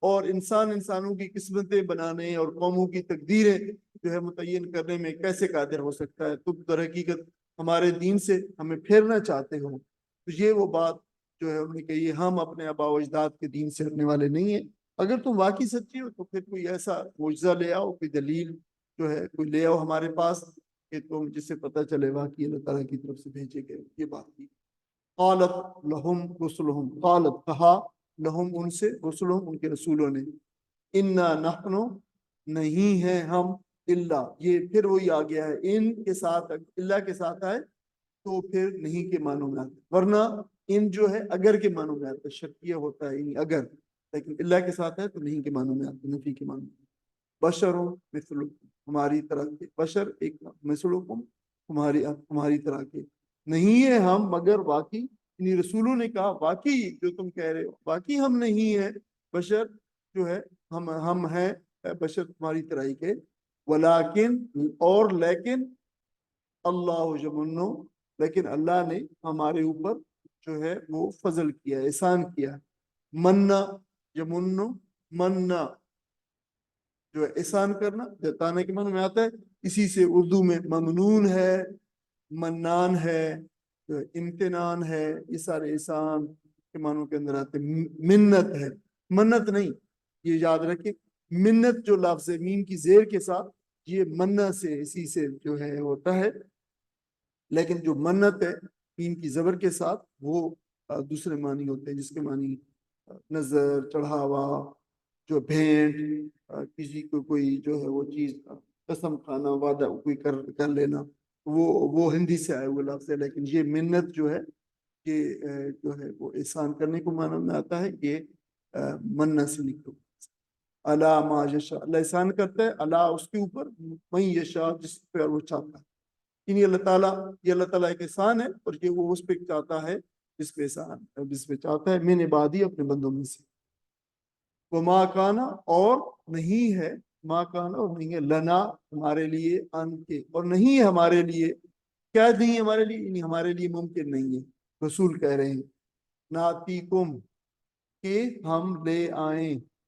اور انسانوں کی قسمتیں بنانے اور قوموں کی تقدیریں جو ہے متعین کرنے میں کیسے قادر ہو سکتا ہے؟ تم در حقیقت ہمارے دین سے ہمیں پھیرنا چاہتے ہو. تو یہ وہ بات جو ہے انہوں نے کہی، ہم اپنے آباء و اجداد کے دین سے ہٹنے والے نہیں ہیں. اگر تم واقعی سچے ہو تو پھر کوئی ایسا معجزہ لے آؤ، کوئی دلیل جو ہے کوئی لے آؤ ہمارے پاس کہ تم جس سے پتہ چلے واقعی اللہ تعالیٰ کی طرف سے بھیجے گئے. یہ بات کی. قالت لہم رسلہم، قالت کہا لہم ان سے، رسلہم ان کے رسولوں نے، انا نحن نہیں ہے ہم، اللہ یہ پھر وہی آ گیا ہے، ان کے ساتھ اللہ کے ساتھ آئے تو پھر نہیں کے معنوں میں آتا، ورنہ ان جو ہے اگر کے معنوں میں آتا ہے، شرطیہ ہوتا ہے یعنی اگر، لیکن اللہ کے ساتھ ہے تو نہیں کے معنوں میں آتا، نفی کے معنوں میں. بشروں مثلکم، ہماری طرح کے، بشر ایک مثلکم تمہاری طرح کے، نہیں ہے ہم مگر واقعی، یعنی رسولوں نے کہا واقعی جو تم کہہ رہے ہو واقعی ہم نہیں ہیں بشر جو ہے، ہم ہیں بشر تمہاری طرح ہی کے، ولیکن اور لیکن اللہ یمنو، لیکن اللہ نے ہمارے اوپر جو ہے وہ فضل کیا، احسان کیا. منا یمنو، منا جو ہے احسان کرنا، جتانے کے معنی میں آتا ہے، اسی سے اردو میں ممنون ہے، منان ہے، امتنان ہے، یہ سارے احسان کے معنوں کے اندر آتے ہیں. منت ہے، منت نہیں، یہ یاد رکھیں، منت جو لفظ ہے میم کی زیر کے ساتھ، یہ منا سے اسی سے جو ہے ہوتا ہے، لیکن جو منت ہے میم کی زبر کے ساتھ وہ دوسرے معنی ہوتے ہیں، جس کے معنی نظر، چڑھاوا، جو بھینٹ، کسی کو کوئی جو ہے وہ چیز قسم کھانا، وعدہ کوئی کر لینا، وہ ہندی سے آئے ہوئے لفظ ہے. لیکن یہ منت جو ہے یہ جو ہے وہ احسان کرنے کو معنی میں آتا ہے، یہ مننا سے نکلو. اللہ ما یشاء، اللہ احسان کرتا ہے اللہ اس کے اوپر، من یشاء جس پہ وہ چاہتا ہے. یعنی اللہ تعالیٰ، یہ اللہ تعالیٰ ایک احسان ہے اور یہ وہ اس پہ چاہتا ہے جس پہ احسان، جس پہ چاہتا ہے، من عبادی اپنے بندوں میں سے. وہ ماں کانا اور نہیں ہے، ماں کانا اور نہیں ہے، لنا ہمارے لیے، ان کے اور نہیں ہے ہمارے لیے، کیا نہیں ہے ہمارے لیے، یعنی ہمارے لیے ممکن نہیں ہے. رسول کہہ رہے ہیں ناتیکم کہ ہم لے آئیں،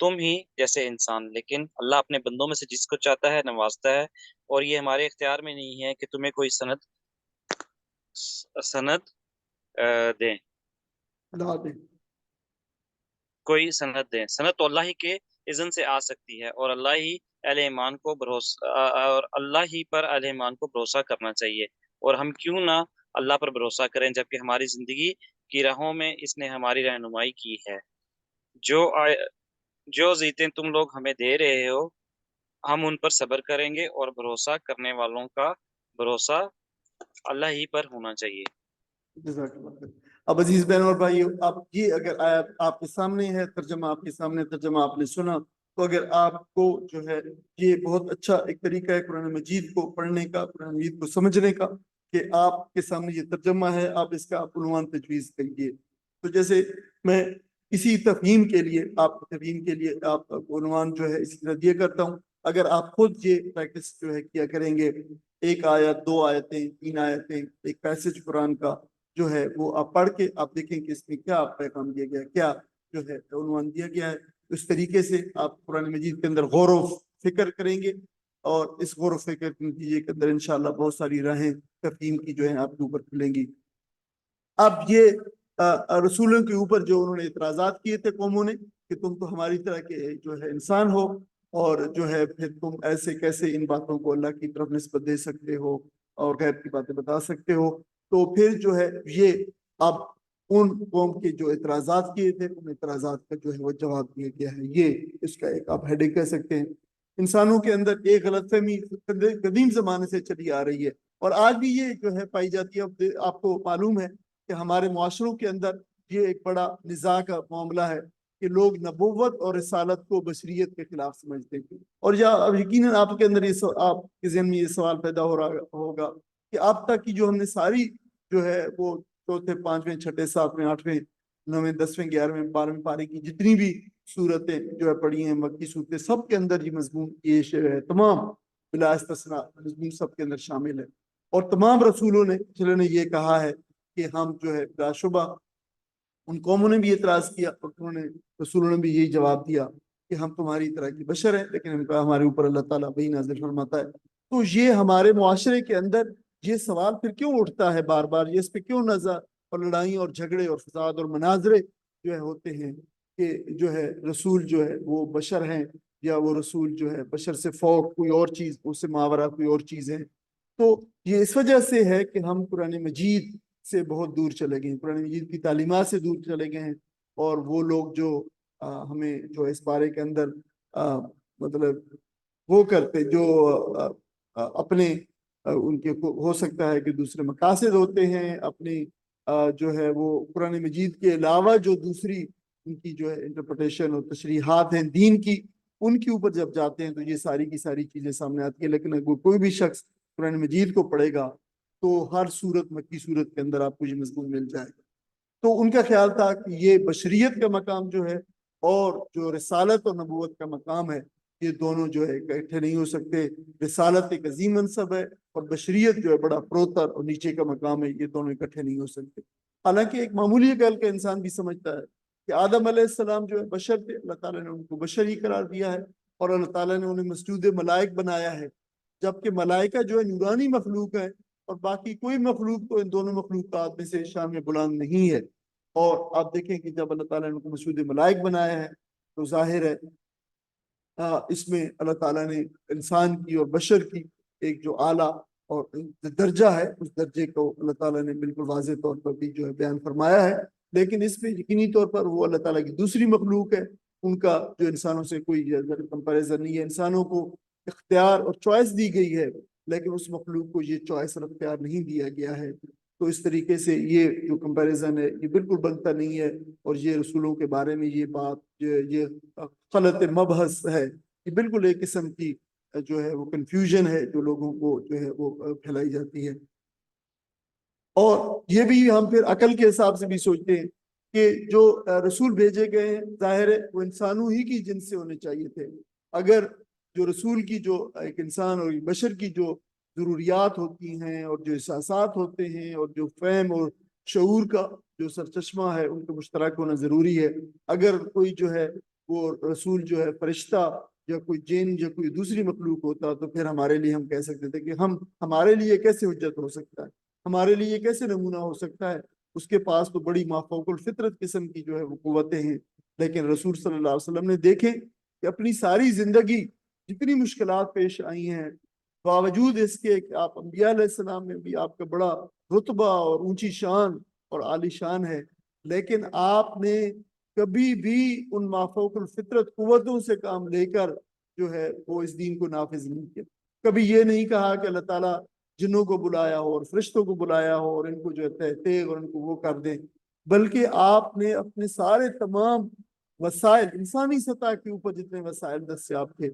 تم ہی جیسے انسان، لیکن اللہ اپنے بندوں میں سے جس کو چاہتا ہے نوازتا ہے، اور یہ ہمارے اختیار میں نہیں ہے کہ تمہیں کوئی سند دیں، لا دیں۔ کوئی سند دیں۔ سند تو اللہ ہی کے اذن سے آ سکتی ہے، اور اللہ ہی اہل ایمان کو بھروسہ کرنا چاہیے، اور ہم کیوں نہ اللہ پر بھروسہ کریں جبکہ ہماری زندگی کی راہوں میں اس نے ہماری رہنمائی کی ہے۔ جو زیتیں تم لوگ ہمیں دے رہے ہو، ہم ان پر صبر کریں گے، اور بھروسہ کرنے والوں کا بھروسہ اللہ ہی پر ہونا چاہیے۔ جزاک اللہ خیر۔ اب عزیز بہن اور بھائیو، آپ یہ اگر آیت آپ کے سامنے ہے، ترجمہ آپ کے سامنے، ترجمہ آپ نے سنا، تو اگر آپ کو جو ہے یہ بہت اچھا ایک طریقہ ہے قرآن مجید کو پڑھنے کا، قرآن مجید کو سمجھنے کا، کہ آپ کے سامنے یہ ترجمہ ہے، آپ اس کا عنوان تجویز کریے۔ تو جیسے میں اسی تفہیم کے لیے آپ کو عنوان جو ہے اسی طرح دیا کرتا ہوں، اگر آپ خود یہ پریکٹس جو ہے کیا کریں گے، ایک آیت، 2 آیتیں، 3 آیتیں، ایک پیسج قرآن کا جو ہے وہ آپ پڑھ کے آپ دیکھیں کہ اس میں کیا پیغام دیا گیا، کیا جو ہے عنوان دیا گیا ہے، اس طریقے سے آپ قرآن مجید کے اندر غور و فکر کریں گے، اور اس غور و فکر کے نتیجے کے اندر انشاءاللہ بہت ساری راہیں تفہیم کی جو ہے آپ کے اوپر کھلیں گی۔ اب یہ رسولوں کے اوپر جو انہوں نے اعتراضات کیے تھے قوموں نے کہ تم تو ہماری طرح کے جو ہے انسان ہو، اور جو ہے پھر تم ایسے کیسے ان باتوں کو اللہ کی طرف نسبت دے سکتے ہو اور غیب کی باتیں بتا سکتے ہو، تو پھر جو ہے یہ اب ان قوم کے جو اعتراضات کیے تھے ان اعتراضات کا جو ہے وہ جواب دیا گیا ہے۔ یہ اس کا ایک آپ ہیڈنگ کہہ سکتے ہیں۔ انسانوں کے اندر ایک غلط فہمی قدیم زمانے سے چلی آ رہی ہے، اور آج بھی یہ جو ہے پائی جاتی ہے۔ آپ کو معلوم ہے کہ ہمارے معاشروں کے اندر یہ ایک بڑا نزاع کا معاملہ ہے کہ لوگ نبوت اور رسالت کو بشریت کے خلاف سمجھتے ہیں، اور اب یقیناً آپ کے اندر آپ کے ذہن میں یہ سوال پیدا ہو رہا ہوگا کہ اب تک کی جو ہم نے ساری جو ہے وہ چوتھے، پانچویں، چھٹے، ساتویں، آٹھویں، نویں، 10ویں، 11ویں، 12ویں پارے کی جتنی بھی صورتیں جو ہے پڑھی ہیں، مکی صورتیں، سب کے اندر یہ مضمون یہ ہے، تمام بلا استثناء مضمون سب کے اندر شامل ہے، اور تمام رسولوں نے یہ کہا ہے کہ ہم جو ہے بلا شبہ، ان قوموں نے بھی اعتراض کیا اور رسولوں نے بھی یہی جواب دیا کہ ہم تمہاری طرح کی بشر ہیں، لیکن ہمارے اوپر اللہ تعالیٰ وہی نازل فرماتا ہے۔ تو یہ ہمارے معاشرے کے اندر یہ سوال پھر کیوں اٹھتا ہے بار بار، یہ اس پہ کیوں نظر اور لڑائی اور جھگڑے اور فساد اور مناظرے جو ہے ہوتے ہیں کہ جو ہے رسول جو ہے وہ بشر ہیں، یا وہ رسول جو ہے بشر سے فوق کوئی اور چیز، اس سے ماورا کوئی اور چیز ہے۔ تو یہ اس وجہ سے ہے کہ ہم قرآن مجید سے بہت دور چلے گئے ہیں، قرآن مجید کی تعلیمات سے دور چلے گئے ہیں، اور وہ لوگ جو ہمیں جو اس بارے کے اندر مطلب وہ کرتے جو اپنے ان کے ہو سکتا ہے کہ دوسرے مقاصد ہوتے ہیں، اپنی جو ہے وہ قرآن مجید کے علاوہ جو دوسری ان کی جو ہے انٹرپریٹیشن اور تشریحات ہیں دین کی، ان کے اوپر جب جاتے ہیں تو یہ ساری کی ساری چیزیں سامنے آتی ہیں۔ لیکن اگر کوئی بھی شخص قرآن مجید کو پڑھے گا تو ہر صورت، مکی صورت کے اندر آپ کو یہ مضمون مل جائے گا۔ تو ان کا خیال تھا کہ یہ بشریت کا مقام جو ہے اور جو رسالت اور نبوت کا مقام ہے، یہ دونوں جو ہے اکٹھے نہیں ہو سکتے۔ رسالت ایک عظیم منصب ہے، اور بشریت جو ہے بڑا پروتر اور نیچے کا مقام ہے، یہ دونوں اکٹھے نہیں ہو سکتے۔ حالانکہ ایک معمولی عقل کا انسان بھی سمجھتا ہے کہ آدم علیہ السلام جو ہے بشر تھے، اللہ تعالیٰ نے ان کو بشر ہی قرار دیا ہے، اور اللہ تعالیٰ نے انہیں مسجود ملائک بنایا ہے، جبکہ ملائکہ جو ہے نورانی مخلوق ہے، اور باقی کوئی مخلوق تو ان دونوں مخلوقات میں سے شان میں بلند نہیں ہے۔ اور آپ دیکھیں کہ جب اللہ تعالیٰ نے ان کو مسجود ملائک بنایا ہے تو ظاہر ہے اس میں اللہ تعالیٰ نے انسان کی اور بشر کی ایک جو اعلیٰ اور درجہ ہے، اس درجے کو اللہ تعالیٰ نے بالکل واضح طور پر بھی جو ہے بیان فرمایا ہے۔ لیکن اس میں یقینی طور پر وہ اللہ تعالیٰ کی دوسری مخلوق ہے، ان کا جو انسانوں سے کوئی کمپیریزن نہیں ہے۔ انسانوں کو اختیار اور چوائس دی گئی ہے، لیکن اس مخلوق کو یہ چوائس اور اختیار نہیں دیا گیا ہے۔ تو اس طریقے سے یہ جو کمپیریزن ہے یہ بالکل بنتا نہیں ہے، اور یہ رسولوں کے بارے میں یہ بات یہ غلط مبحث ہے، یہ بالکل ایک قسم کی جو ہے وہ کنفیوژن ہے جو لوگوں کو جو ہے وہ پھیلائی جاتی ہے۔ اور یہ بھی ہم پھر عقل کے حساب سے بھی سوچتے ہیں کہ جو رسول بھیجے گئے ہیں ظاہر ہے وہ انسانوں ہی کی جنس سے ہونے چاہیے تھے۔ اگر جو رسول کی جو ایک انسان اور بشر کی جو ضروریات ہوتی ہیں اور جو احساسات ہوتے ہیں اور جو فہم اور شعور کا جو سرچشمہ ہے ان کو مشترک ہونا ضروری ہے۔ اگر کوئی جو ہے وہ رسول جو ہے فرشتہ یا کوئی جن یا کوئی دوسری مخلوق ہوتا تو پھر ہمارے لیے ہم کہہ سکتے تھے کہ ہمارے لیے کیسے حجت ہو سکتا ہے، ہمارے لیے کیسے نمونہ ہو سکتا ہے، اس کے پاس تو بڑی مافوق الفطرت قسم کی جو ہے وہ قوتیں ہیں۔ لیکن رسول صلی اللہ علیہ وسلم نے دیکھیں کہ اپنی ساری زندگی جتنی مشکلات پیش آئی ہیں، باوجود اس کے کہ آپ انبیاء علیہ السلام میں بھی آپ کا بڑا رتبہ اور اونچی شان اور عالی شان ہے، لیکن آپ نے کبھی بھی ان مافوق الفطرت قوتوں سے کام لے کر جو ہے وہ اس دین کو نافذ نہیں کیا۔ کبھی یہ نہیں کہا کہ اللہ تعالیٰ جنوں کو بلایا ہو اور فرشتوں کو بلایا ہو اور ان کو جو ہے تہتے اور ان کو وہ کر دیں، بلکہ آپ نے اپنے سارے تمام وسائل، انسانی سطح کے اوپر جتنے وسائل دستیاب تھے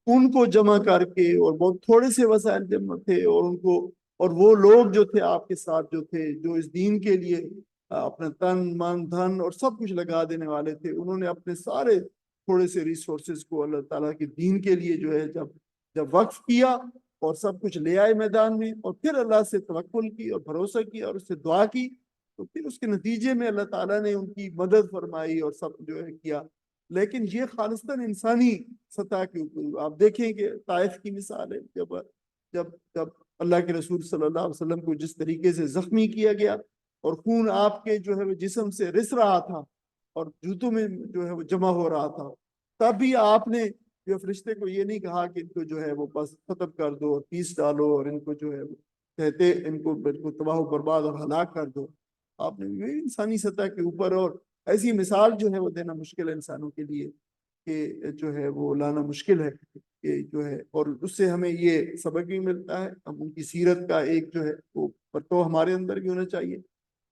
ان کو جمع کر کے، اور بہت تھوڑے سے وسائل جمع تھے، اور ان کو، اور وہ لوگ جو تھے آپ کے ساتھ جو تھے جو اس دین کے لیے اپنا تن من دھن اور سب کچھ لگا دینے والے تھے، انہوں نے اپنے سارے تھوڑے سے ریسورسز کو اللہ تعالیٰ کے دین کے لیے جو ہے جب وقف کیا اور سب کچھ لے آئے میدان میں، اور پھر اللہ سے توکل کی اور بھروسہ کیا اور اس سے دعا کی، تو پھر اس کے نتیجے میں اللہ تعالیٰ نے ان کی مدد فرمائی اور سب جو ہے کیا۔ لیکن یہ خالصتاً انسانی سطح کے اوپر آپ دیکھیں کہ طائف کی مثال ہے، جب اللہ کے رسول صلی اللہ علیہ وسلم کو جس طریقے سے زخمی کیا گیا اور خون آپ کے جو ہے وہ جسم سے رس رہا تھا اور جوتوں میں جو ہے وہ جمع ہو رہا تھا، تب بھی آپ نے جو فرشتے کو یہ نہیں کہا کہ ان کو جو ہے وہ بس ختم کر دو اور پیس ڈالو اور ان کو جو ہے وہ کہتے ان کو بالکل تباہ و برباد اور ہلاک کر دو۔ آپ نے یہ انسانی سطح کے اوپر، اور ایسی مثال جو ہے وہ دینا مشکل ہے انسانوں کے لیے کہ جو ہے وہ لانا مشکل ہے کہ جو ہے، اور اس سے ہمیں یہ سبق بھی ملتا ہے، ہم ان کی سیرت کا ایک جو ہے وہ تو ہمارے اندر بھی ہونا چاہیے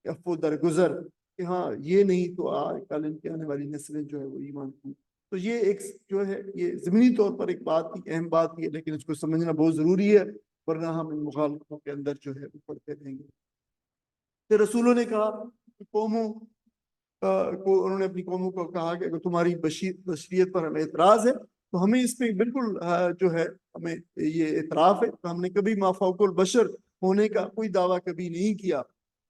کہ افو درگزر کہ ہاں یہ نہیں تو کل ان کی آنے والی نسلیں جو ہے وہ ایمان کی۔ تو یہ ایک جو ہے یہ ضمنی طور پر ایک بات تھی، اہم بات تھی، لیکن اس کو سمجھنا بہت ضروری ہے، ورنہ ہم ان مخالفتوں کے اندر جو ہے وہ پڑتے رہیں گے۔ پھر رسولوں نے کہا کہ قوموں کو، انہوں نے اپنی قوموں کو کہا کہ اگر تمہاری بشریت پر ہمیں اعتراض ہے تو ہمیں اس پہ بالکل جو ہے ہمیں یہ اعتراف ہے، تو ہم نے کبھی مافوق البشر ہونے کا کوئی دعویٰ کبھی نہیں کیا،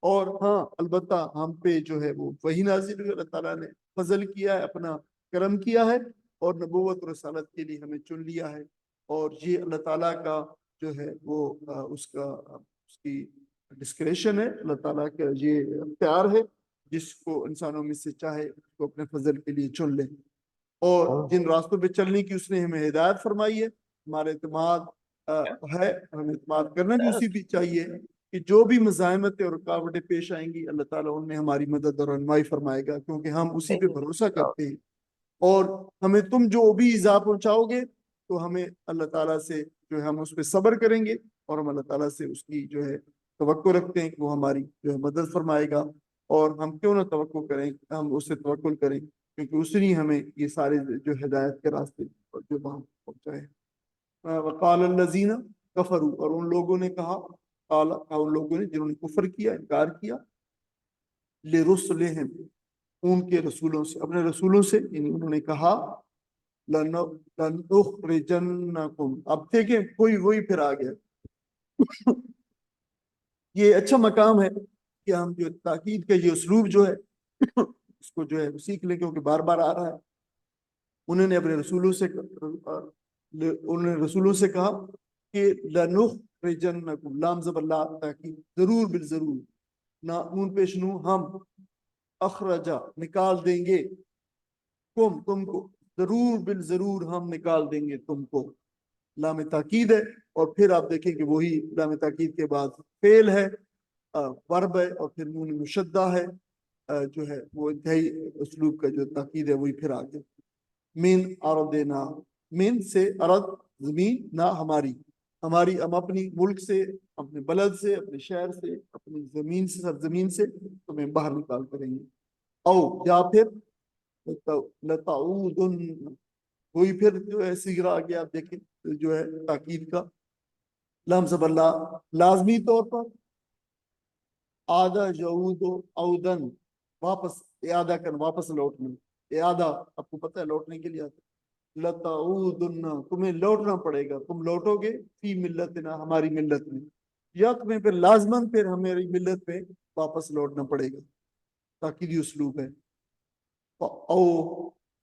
اور ہاں البتہ ہم پہ جو ہے وہ وحی نازل ہوئی، اللہ تعالیٰ نے فضل کیا ہے، اپنا کرم کیا ہے اور نبوت و رسالت کے لیے ہمیں چن لیا ہے، اور یہ اللہ تعالیٰ کا جو ہے وہ اس کی ڈسکریشن ہے، اللہ تعالیٰ کا یہ اختیار ہے، جس کو انسانوں میں سے چاہے اس کو اپنے فضل کے لیے چن لے، اور جن راستوں پہ چلنے کی اس نے ہمیں ہدایت فرمائی ہے، ہمارا اعتماد ہے، ہمیں اعتماد کرنا بھی اسی بھی چاہیے کہ جو بھی مزاحمتیں اور رکاوٹیں پیش آئیں گی اللہ تعالیٰ ان میں ہماری مدد اور رہنمائی فرمائے گا، کیونکہ ہم اسی پہ بھروسہ کرتے ہیں، اور ہمیں تم جو بھی ایذا پہنچاؤ گے تو ہمیں اللہ تعالیٰ سے جو ہے ہم اس پہ صبر کریں گے، اور ہم اللہ تعالیٰ سے اس کی جو ہے توقع رکھتے ہیں کہ وہ ہماری جو ہے مدد فرمائے گا، اور ہم کیوں نہ توقع کریں، ہم اس سے توکل کریں، کیونکہ اس نے ہمیں یہ سارے جو ہدایت کے راستے جو وہاں پہنچائے۔ وقال الذین کفروا، اور ان لوگوں نے کہا، ان لوگوں نے جنہوں نے کفر کیا، انکار کیا، لرسلہم، ان کے رسولوں سے، اپنے رسولوں سے، یعنی انہوں نے کہا لنخرجنکم، اب دیکھیں وہی پھر آ گیا۔ یہ اچھا مقام ہے کہ ہم جو تاکید کا یہ اسلوب جو ہے اس کو جو ہے سیکھ لیں، کیونکہ بار بار آ رہا ہے۔ انہوں نے اپنے رسولوں سے کہا کہ لنخرجنکم، لام زبر لا تاکید، ضرور بالضرور، نون پیش نو، ہم، اخرجا نکال دیں گے، تم کو، ضرور بالضرور ہم نکال دیں گے تم کو، لام تاکید ہے، اور پھر آپ دیکھیں کہ وہی لام تاکید کے بعد فعل ہے، ورب ہے، اور پھر نون مشدہ ہے، جو ہے وہ انتہائی اسلوب کا جو تاکید ہے وہی پھر آگے۔ من ارضنا، من سے ارض زمین، نہ ہماری، ہم اپنی ملک سے، اپنے بلد سے، اپنے شہر سے، اپنی زمین سے، سرزمین سے تمہیں باہر نکال کریں گے، او یا پھر لتعودن، وہی پھر جو ہے سیغہ آگے آپ دیکھیں جو ہے تاکید کا، لام زبر لا، لازمی طور پر آدھا یعود عودن، واپس اعادہ کرنا، واپس لوٹنا، اعادہ آپ کو پتہ ہے لوٹنے کے لیے آتا ہے، لتعودن، تمہیں لوٹنا پڑے گا، تم لوٹو گے، فی ملتنا، ہماری ملت میں، یک میں پھر لازمن پھر ہماری ملت پہ واپس لوٹنا پڑے گا، تاکیدی اسلوب ہے۔ او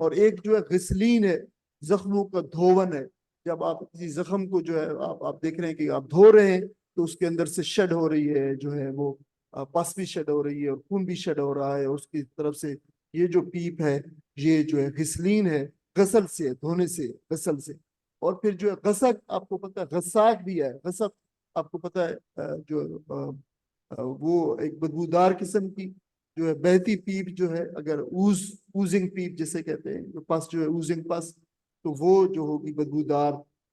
اور ایک جو ہے غسلین ہے، زخموں کا دھون ہے. جب آپ کسی زخم کو جو ہے آپ دیکھ رہے ہیں کہ آپ دھو رہے ہیں تو اس کے اندر سے شڈ ہو رہی ہے، جو ہے وہ پس بھی شڈ ہو رہی ہے اور خون بھی شڈ ہو رہا ہے، اور اس کی طرف سے یہ جو پیپ ہے یہ جو ہے غسلین ہے، غسل سے، دھونے سے، غسل سے. اور پھر جو ہے غسق، آپ کو پتہ ہے غساق بھی ہے. غسق آپ کو پتہ ہے وہ ایک بدبودار قسم کی جو ہے بہتی پیپ جو ہے، اگر اوزنگ پیپ جسے کہتے ہیں، جو پس جو ہے اوزنگ پس، تو وہ جو ہوگی بدبودار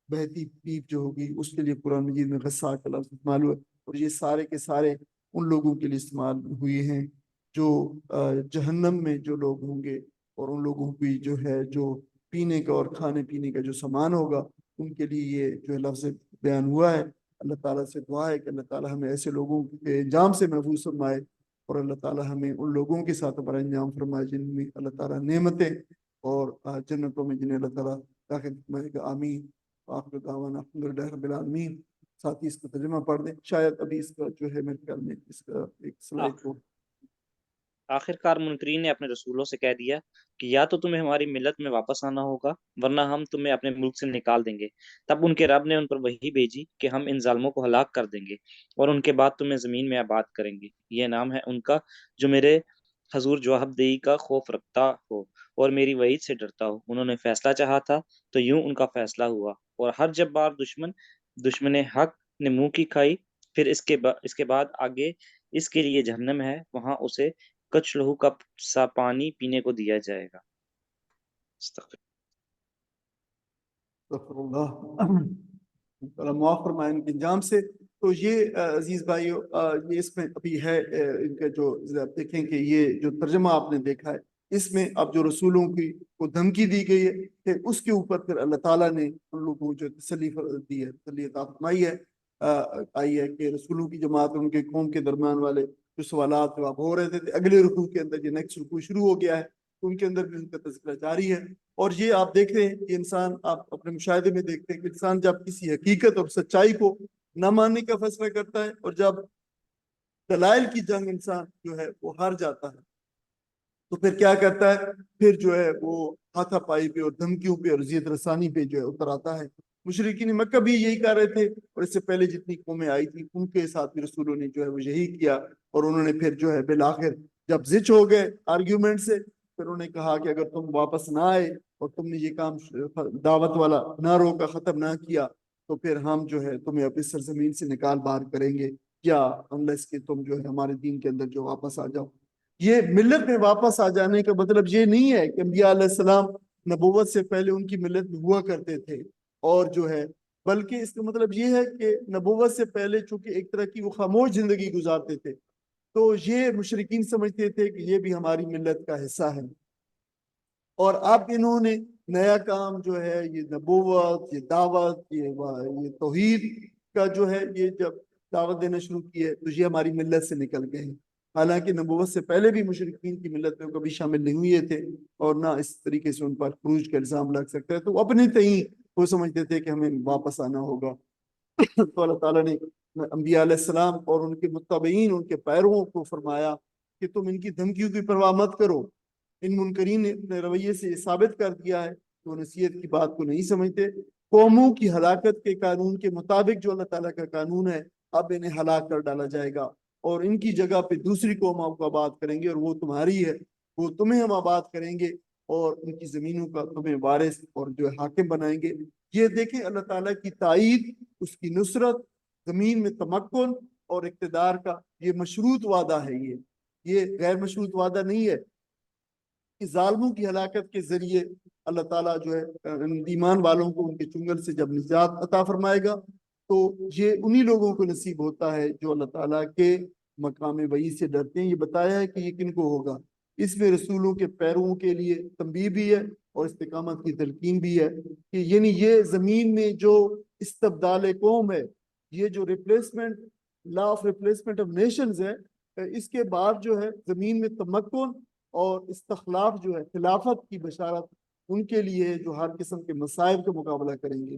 بہتی پیپ جو ہوگی، اس کے لیے قرآن مجید میں غساق کا لفظ استعمال ہوا. اور یہ سارے کے سارے ان لوگوں کے لیے استعمال ہوئے ہیں جو جہنم میں جو لوگ ہوں گے، اور ان لوگوں کی جو ہے جو پینے کا اور کھانے پینے کا جو سامان ہوگا، ان کے لیے یہ جو ہے لفظ بیان ہوا ہے. اللہ تعالیٰ سے دعا ہے کہ اللہ تعالیٰ ہمیں ایسے لوگوں کے انجام سے محفوظ فرمائے، اور اللہ تعالیٰ ہمیں ان لوگوں کے ساتھ ہمارا انجام فرمائے جن میں اللہ تعالیٰ نعمتیں اور جنتوں میں جنہیں اللہ تعالیٰ داخل فرمائے گا. آمین. آخر دعوانا الحمدللہ رب العالمین. ساتھ ہی اس کا ترجمہ پڑھ دیں. شاید ابھی اس کا جو ہے میرے خیال میں اس کا ایک سلائڈ کو آخر کار منکرین نے اپنے رسولوں سے کہہ دیا کہ یا تو تمہیں ہماری ملت میں واپس آنا ہوگا ورنہ ہم تمہیں اپنے ملک سے نکال دیں گے. تب ان کے رب نے ان پر وحی بھیجی کہ ہم ان ظالموں کو ہلاک کر دیں گے اور ان کے بعد تمہیں زمین میں آباد کریں گے. یہ نام ہے ان کا جو میرے حضور جواب دہی کا خوف رکھتا ہو اور میری وعید سے ڈرتا ہو. انہوں نے فیصلہ چاہا تھا تو یوں ان کا فیصلہ ہوا، اور ہر جب بار دشمن حق نے منہ کی کھائی. پھر اس کے بعد آگے اس کے لیے جہنم ہے، وہاں اسے کچھ لہو کا سا پانی پینے کو دیا جائے گا. استغفر استغفر اللہ معاف فرمائے ان کے انجام سے. تو یہ عزیز بھائیو، یہ اس میں ابھی ہے ان کا جو آپ دیکھیں کہ یہ جو ترجمہ آپ نے دیکھا ہے، اس میں اب جو رسولوں کی کو دھمکی دی گئی ہے کہ اس کے اوپر پھر اللہ تعالیٰ نے ان لوگوں کو جو تسلی دی ہے، تسلی عطا فرمائی ہے، آئی ہے کہ رسولوں کی جماعت اور ان کے قوم کے درمیان والے جو سوالات جو آپ ہو رہے تھے اگلے رکوع کے اندر، یہ نیکسٹ رکوع شروع ہو گیا ہے، ان کے اندر بھی ان کا تذکرہ جاری ہے. اور یہ آپ دیکھ رہے ہیں کہ انسان، آپ اپنے مشاہدے میں دیکھتے ہیں کہ انسان جب کسی حقیقت اور سچائی کو نہ ماننے کا فیصلہ کرتا ہے، اور جب دلائل کی جنگ انسان جو ہے وہ ہار جاتا ہے، تو پھر کیا کرتا ہے؟ پھر جو ہے وہ ہاتھا پائی پہ اور دھمکیوں پہ اور اذیت رسانی پہ جو ہے اتر آتا ہے. مشرکین مکہ بھی یہی کر رہے تھے، اور اس سے پہلے جتنی قومیں آئی تھی ان کے ساتھ بھی رسولوں نے جو ہے وہ یہی کیا. اور انہوں نے پھر جو ہے بالآخر جب زچ ہو گئے آرگیومنٹ سے، پھر انہوں نے کہا کہ اگر تم واپس نہ آئے اور تم نے یہ کام دعوت والا نہ روکا، ختم نہ کیا، تو پھر ہم جو ہے تمہیں اپنی سرزمین سے نکال باہر کریں گے، کیا انلیس کہ تم جو ہے ہمارے دین کے اندر جو واپس آ جاؤ. یہ ملت میں واپس آ جانے کا مطلب یہ نہیں ہے کہ انبیاء علیہ السلام نبوت سے پہلے ان کی ملت میں ہوا کرتے تھے، اور جو ہے بلکہ اس کا مطلب یہ ہے کہ نبوت سے پہلے چونکہ ایک طرح کی وہ خاموش زندگی گزارتے تھے، تو یہ مشرکین سمجھتے تھے کہ یہ بھی ہماری ملت کا حصہ ہے. اور اب انہوں نے نیا کام جو ہے یہ نبوت، یہ دعوت، یہ توحید کا جو ہے یہ جب دعوت دینا شروع کی ہے تو یہ ہماری ملت سے نکل گئے ہیں. حالانکہ نبوت سے پہلے بھی مشرکین کی ملت میں کبھی شامل نہیں ہوئے تھے، اور نہ اس طریقے سے ان پر خروج کا الزام لگ سکتا ہے. تو اپنے تئیں وہ سمجھتے تھے کہ ہمیں واپس آنا ہوگا. تو اللہ تعالیٰ نے انبیاء علیہ السلام اور ان کے متبعین، ان کے پیرووں کو فرمایا کہ تم ان کی دھمکیوں کی پرواہ مت کرو. ان منکرین نے اپنے رویے سے یہ ثابت کر دیا ہے کہ وہ نصیحت کی بات کو نہیں سمجھتے. قوموں کی ہلاکت کے قانون کے مطابق جو اللہ تعالیٰ کا قانون ہے، اب انہیں ہلاک کر ڈالا جائے گا، اور ان کی جگہ پہ دوسری قوموں کو آباد کریں گے، اور وہ تمہاری ہے، وہ تمہیں ہم آباد کریں گے، اور ان کی زمینوں کا تمہیں وارث اور جو ہے حاکم بنائیں گے. یہ دیکھیں اللہ تعالیٰ کی تائید، اس کی نصرت، زمین میں تمکن اور اقتدار کا یہ مشروط وعدہ ہے. یہ غیر مشروط وعدہ نہیں ہے کہ ظالموں کی ہلاکت کے ذریعے اللہ تعالیٰ جو ہے ایمان والوں کو ان کے چنگل سے جب نجات عطا فرمائے گا، تو یہ انہی لوگوں کو نصیب ہوتا ہے جو اللہ تعالیٰ کے مقام وعید سے ڈرتے ہیں. یہ بتایا ہے کہ یہ کن کو ہوگا. اس میں رسولوں کے پیرووں کے لیے تنبیہ بھی ہے اور استقامت کی تلقین بھی ہے کہ یعنی یہ زمین میں جو استبدال قوم ہے، یہ جو replacement, law of replacement of nations ہے، اس کے بعد جو ہے زمین میں تمکن اور استخلاف جو ہے، خلافت کی بشارت ان کے لیے جو ہر قسم کے مصائب کا مقابلہ کریں گے،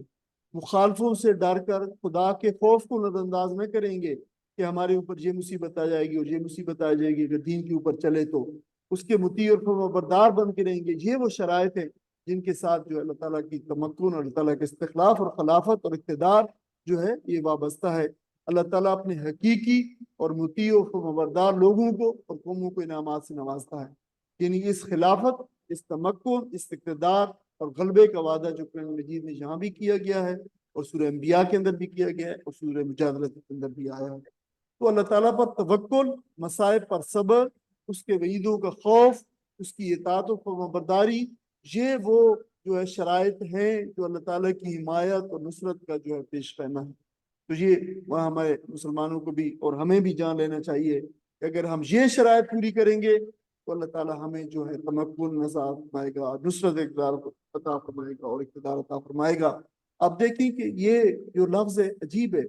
مخالفوں سے ڈر کر خدا کے خوف کو نظر انداز نہ کریں گے کہ ہمارے اوپر یہ مصیبت آ جائے گی اور یہ مصیبت آ جائے گی اگر دین کے اوپر چلے تو. اس کے مطیع اور فرمانبردار بن کے رہیں گے، یہ وہ شرائط ہیں جن کے ساتھ جو اللہ تعالیٰ کی تمکن اور اللہ تعالیٰ کے استخلاف اور خلافت اور اقتدار جو ہے یہ وابستہ ہے۔ اللہ تعالیٰ اپنے حقیقی اور مطیع و فرمانبردار لوگوں کو اور قوموں کو انعامات سے نوازتا ہے، یعنی اس خلافت، اس تمکن، اس اقتدار اور غلبے کا وعدہ جو قرآن مجید میں یہاں بھی کیا گیا ہے اور سورہ انبیاء کے اندر بھی کیا گیا ہے اور سورہ مجادلہ کے اندر بھی آیا ہے۔ تو اللہ تعالیٰ پر توکل، مصائب پر صبر، اس کے وعیدوں کا خوف، اس کی اطاعت و فرمانبرداری، یہ وہ جو ہے شرائط ہیں جو اللہ تعالیٰ کی حمایت اور نصرت کا جو ہے پیش خیمہ ہے۔ تو یہ وہاں ہمارے مسلمانوں کو بھی اور ہمیں بھی جان لینا چاہیے کہ اگر ہم یہ شرائط پوری کریں گے تو اللہ تعالیٰ ہمیں جو ہے تمکن نصرت فرمائے گا، نصرت اقتدار عطا فرمائے گا اور اقتدار عطا فرمائے گا۔ اب دیکھیں کہ یہ جو لفظ ہے عجیب ہے،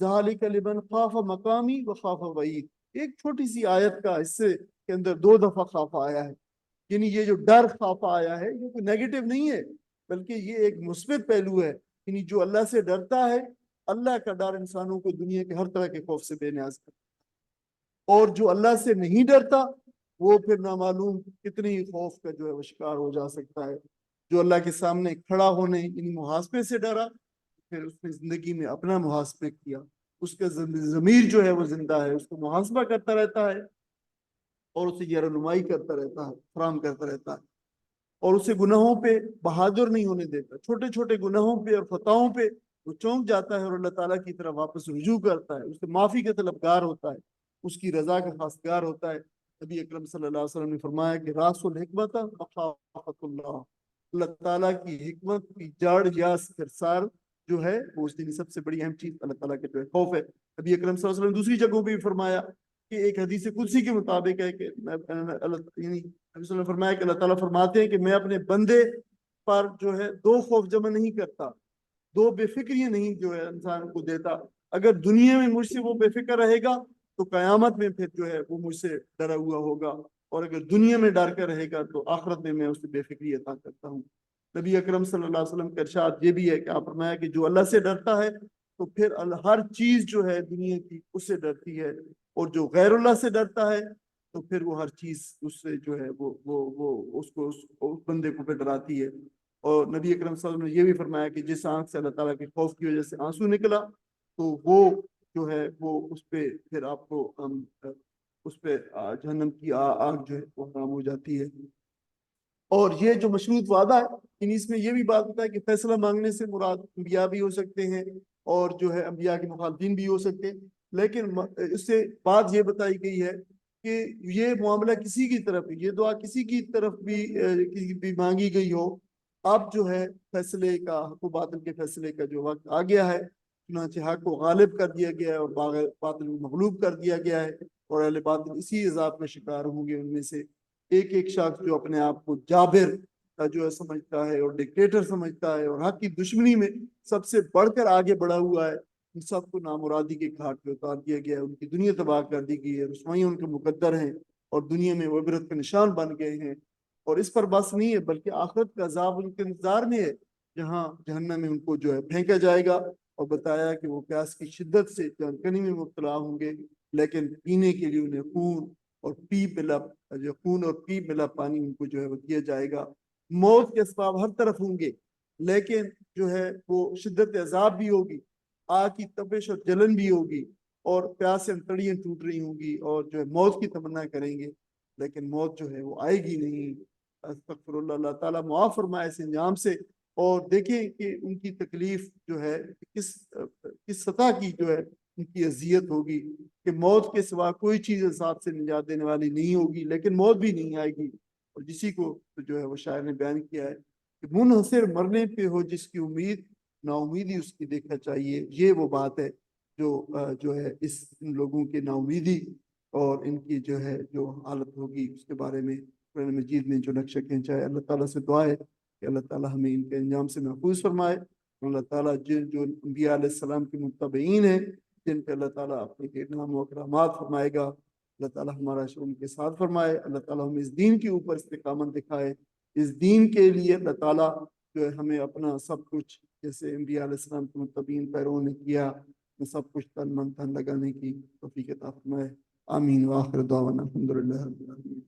ذالک لمن خاف مقامی و خاف وعید، ایک چھوٹی سی آیت کا حصے کے اندر 2 دفعہ خوف آیا ہے، یعنی یہ جو ڈر خوف آیا ہے یہ کوئی نیگیٹو نہیں ہے بلکہ یہ ایک مثبت پہلو ہے، یعنی جو اللہ سے ڈرتا ہے، اللہ کا ڈر انسانوں کو دنیا کے ہر طرح کے خوف سے بے نیاز کرتا ہے، اور جو اللہ سے نہیں ڈرتا وہ پھر نامعلوم کتنے ہی خوف کا جو ہے وہ شکار ہو جا سکتا ہے۔ جو اللہ کے سامنے کھڑا ہونے یعنی محاسبے سے ڈرا، پھر اس نے زندگی میں اپنا محاسبہ کیا، اس کا ضمیر جو ہے وہ زندہ ہے، اس کو محاسبہ کرتا رہتا ہے اور اسے یہ رہنمائی کرتا رہتا ہے، فراہم کرتا رہتا ہے، اور اسے گناہوں پہ بہادر نہیں ہونے دیتا، چھوٹے چھوٹے گناہوں پہ اور خطاؤں پہ وہ چونک جاتا ہے اور اللہ تعالیٰ کی طرف واپس رجوع کرتا ہے، اس سے معافی کا طلبگار ہوتا ہے، اس کی رضا کا خواستگار ہوتا ہے۔ نبی اکرم صلی اللہ علیہ وسلم نے فرمایا کہ راس الحکمت مخافت اللہ، اللہ تعالیٰ کی حکمت کی جڑ یا سرسار جو ہے وہ اس دن سب سے بڑی اہم چیز اللہ تعالیٰ کے جو ہے خوف ہے۔ نبی اکرم صلی اللہ علیہ وسلم نے دوسری جگہوں پہ بھی فرمایا کہ ایک حدیث قدسی کے مطابق ہے کہ یعنی نبی صلی اللہ علیہ وسلم نے فرمایا کہ اللہ تعالیٰ فرماتے ہیں کہ میں اپنے بندے پر جو ہے 2 خوف جمع نہیں کرتا، 2 بے فکریاں نہیں جو ہے انسان کو دیتا، اگر دنیا میں مجھ سے وہ بے فکر رہے گا تو قیامت میں پھر جو ہے وہ مجھ سے ڈرا ہوا ہوگا، اور اگر دنیا میں ڈر کر رہے گا تو آخرت میں اسے بے فکری عطا کرتا ہوں۔ نبی اکرم صلی اللہ علیہ وسلم کا ارشاد یہ بھی ہے کہ آپ فرمایا کہ جو اللہ سے ڈرتا ہے تو پھر ہر چیز جو ہے دنیا کی اس سے ڈرتی ہے، اور جو غیر اللہ سے ڈرتا ہے تو پھر وہ ہر چیز اس سے جو ہے وہ اس بندے کو پھر ڈراتی ہے۔ اور نبی اکرم صلی اللہ علیہ وسلم نے یہ بھی فرمایا کہ جس آنکھ سے اللہ تعالیٰ کے خوف کی وجہ سے آنسو نکلا تو وہ جو ہے وہ اس پہ پھر آپ کو اس پہ جہنم کی آگ جو ہے وہ حرام ہو جاتی ہے۔ اور یہ جو مشروط وعدہ ہے اس میں یہ بھی بات ہوتا ہے کہ فیصلہ مانگنے سے مراد انبیاء بھی ہو سکتے ہیں اور جو ہے انبیاء کے مخالفین بھی ہو سکتے ہیں، لیکن اس سے بات یہ بتائی گئی ہے کہ یہ معاملہ کسی کی طرف، یہ دعا کسی کی طرف بھی مانگی گئی ہو، اب جو ہے فیصلے کا، حق و باطل کے فیصلے کا جو وقت آ گیا ہے، چنانچہ حق کو غالب کر دیا گیا ہے اور باطل کو مغلوب کر دیا گیا ہے، اور اہل باطل اسی عذاب میں شکار ہوں گے۔ ان میں سے ایک ایک شخص جو اپنے آپ کو جابر کا جو ہے سمجھتا ہے اور ڈکٹیٹر سمجھتا ہے اور حق کی دشمنی میں سب سے بڑھ کر آگے بڑھا ہوا ہے، ان سب کو نامرادی کے گھاٹ پہ اتار دیا گیا ہے، ان کی دنیا تباہ کر دی گئی ہے، رسوائیاں ان کے مقدر ہیں اور دنیا میں وہ عبرت کا نشان بن گئے ہیں۔ اور اس پر بس نہیں ہے بلکہ آخرت کا عذاب ان کے انتظار میں ہے، جہاں جہنم میں ان کو جو ہے پھینکا جائے گا، اور بتایا کہ وہ پیاس کی شدت سے جانکنی میں مبتلا ہوں گے، لیکن پینے کے لیے انہیں خون اور پیپ ملا پانی ان کو جو ہے وہ دیا جائے گا۔ موت کے اسباب ہر طرف ہوں گے، لیکن جو ہے وہ شدت عذاب بھی ہوگی، آگ کی تپش اور جلن بھی ہوگی، اور پیاس سے انتڑیاں ٹوٹ رہی ہوں گی، اور جو ہے موت کی تمنا کریں گے لیکن موت جو ہے وہ آئے گی نہیں۔ استغفر اللہ، اللہ تعالیٰ معاف فرمائے اس انجام سے۔ اور دیکھیں کہ ان کی تکلیف جو ہے کس سطح کی جو ہے ان کی اذیت ہوگی، کہ موت کے سوا کوئی چیز عذاب سے نجات دینے والی نہیں ہوگی، لیکن موت بھی نہیں آئے گی۔ اور جسی کو جو ہے وہ شاعر نے بیان کیا ہے کہ منحصر مرنے پہ ہو جس کی امید، نا امیدی اس کی دیکھنا چاہیے۔ یہ وہ بات ہے جو ہے ان لوگوں کی نا امیدی اور ان کی جو ہے جو حالت ہوگی اس کے بارے میں قرآن مجید نے جو نقشہ کھینچا ہے۔ اللہ تعالیٰ سے دعا ہے کہ اللہ تعالیٰ ہمیں ان کے انجام سے محفوظ فرمائے۔ اللہ تعالیٰ جو انبیاء علیہ السلام کے متبعین ہیں، جن پہ اللہ تعالیٰ اپنے انعام و اکرامات فرمائے گا، اللہ تعالیٰ ہمارا ان کے ساتھ فرمائے۔ اللہ تعالیٰ ہمیں اس دین کے اوپر استقامت دکھائے، اس دین کے لیے اللہ تعالیٰ جو ہے ہمیں اپنا سب کچھ، جیسے انبیاء علیہ السلام کے متبعین پیروں نے کیا، سب کچھ تن من دھن لگانے کی توفیق عطا فرمائے۔ آمین۔ وآخر دعوانا الحمدللہ رب العالمین۔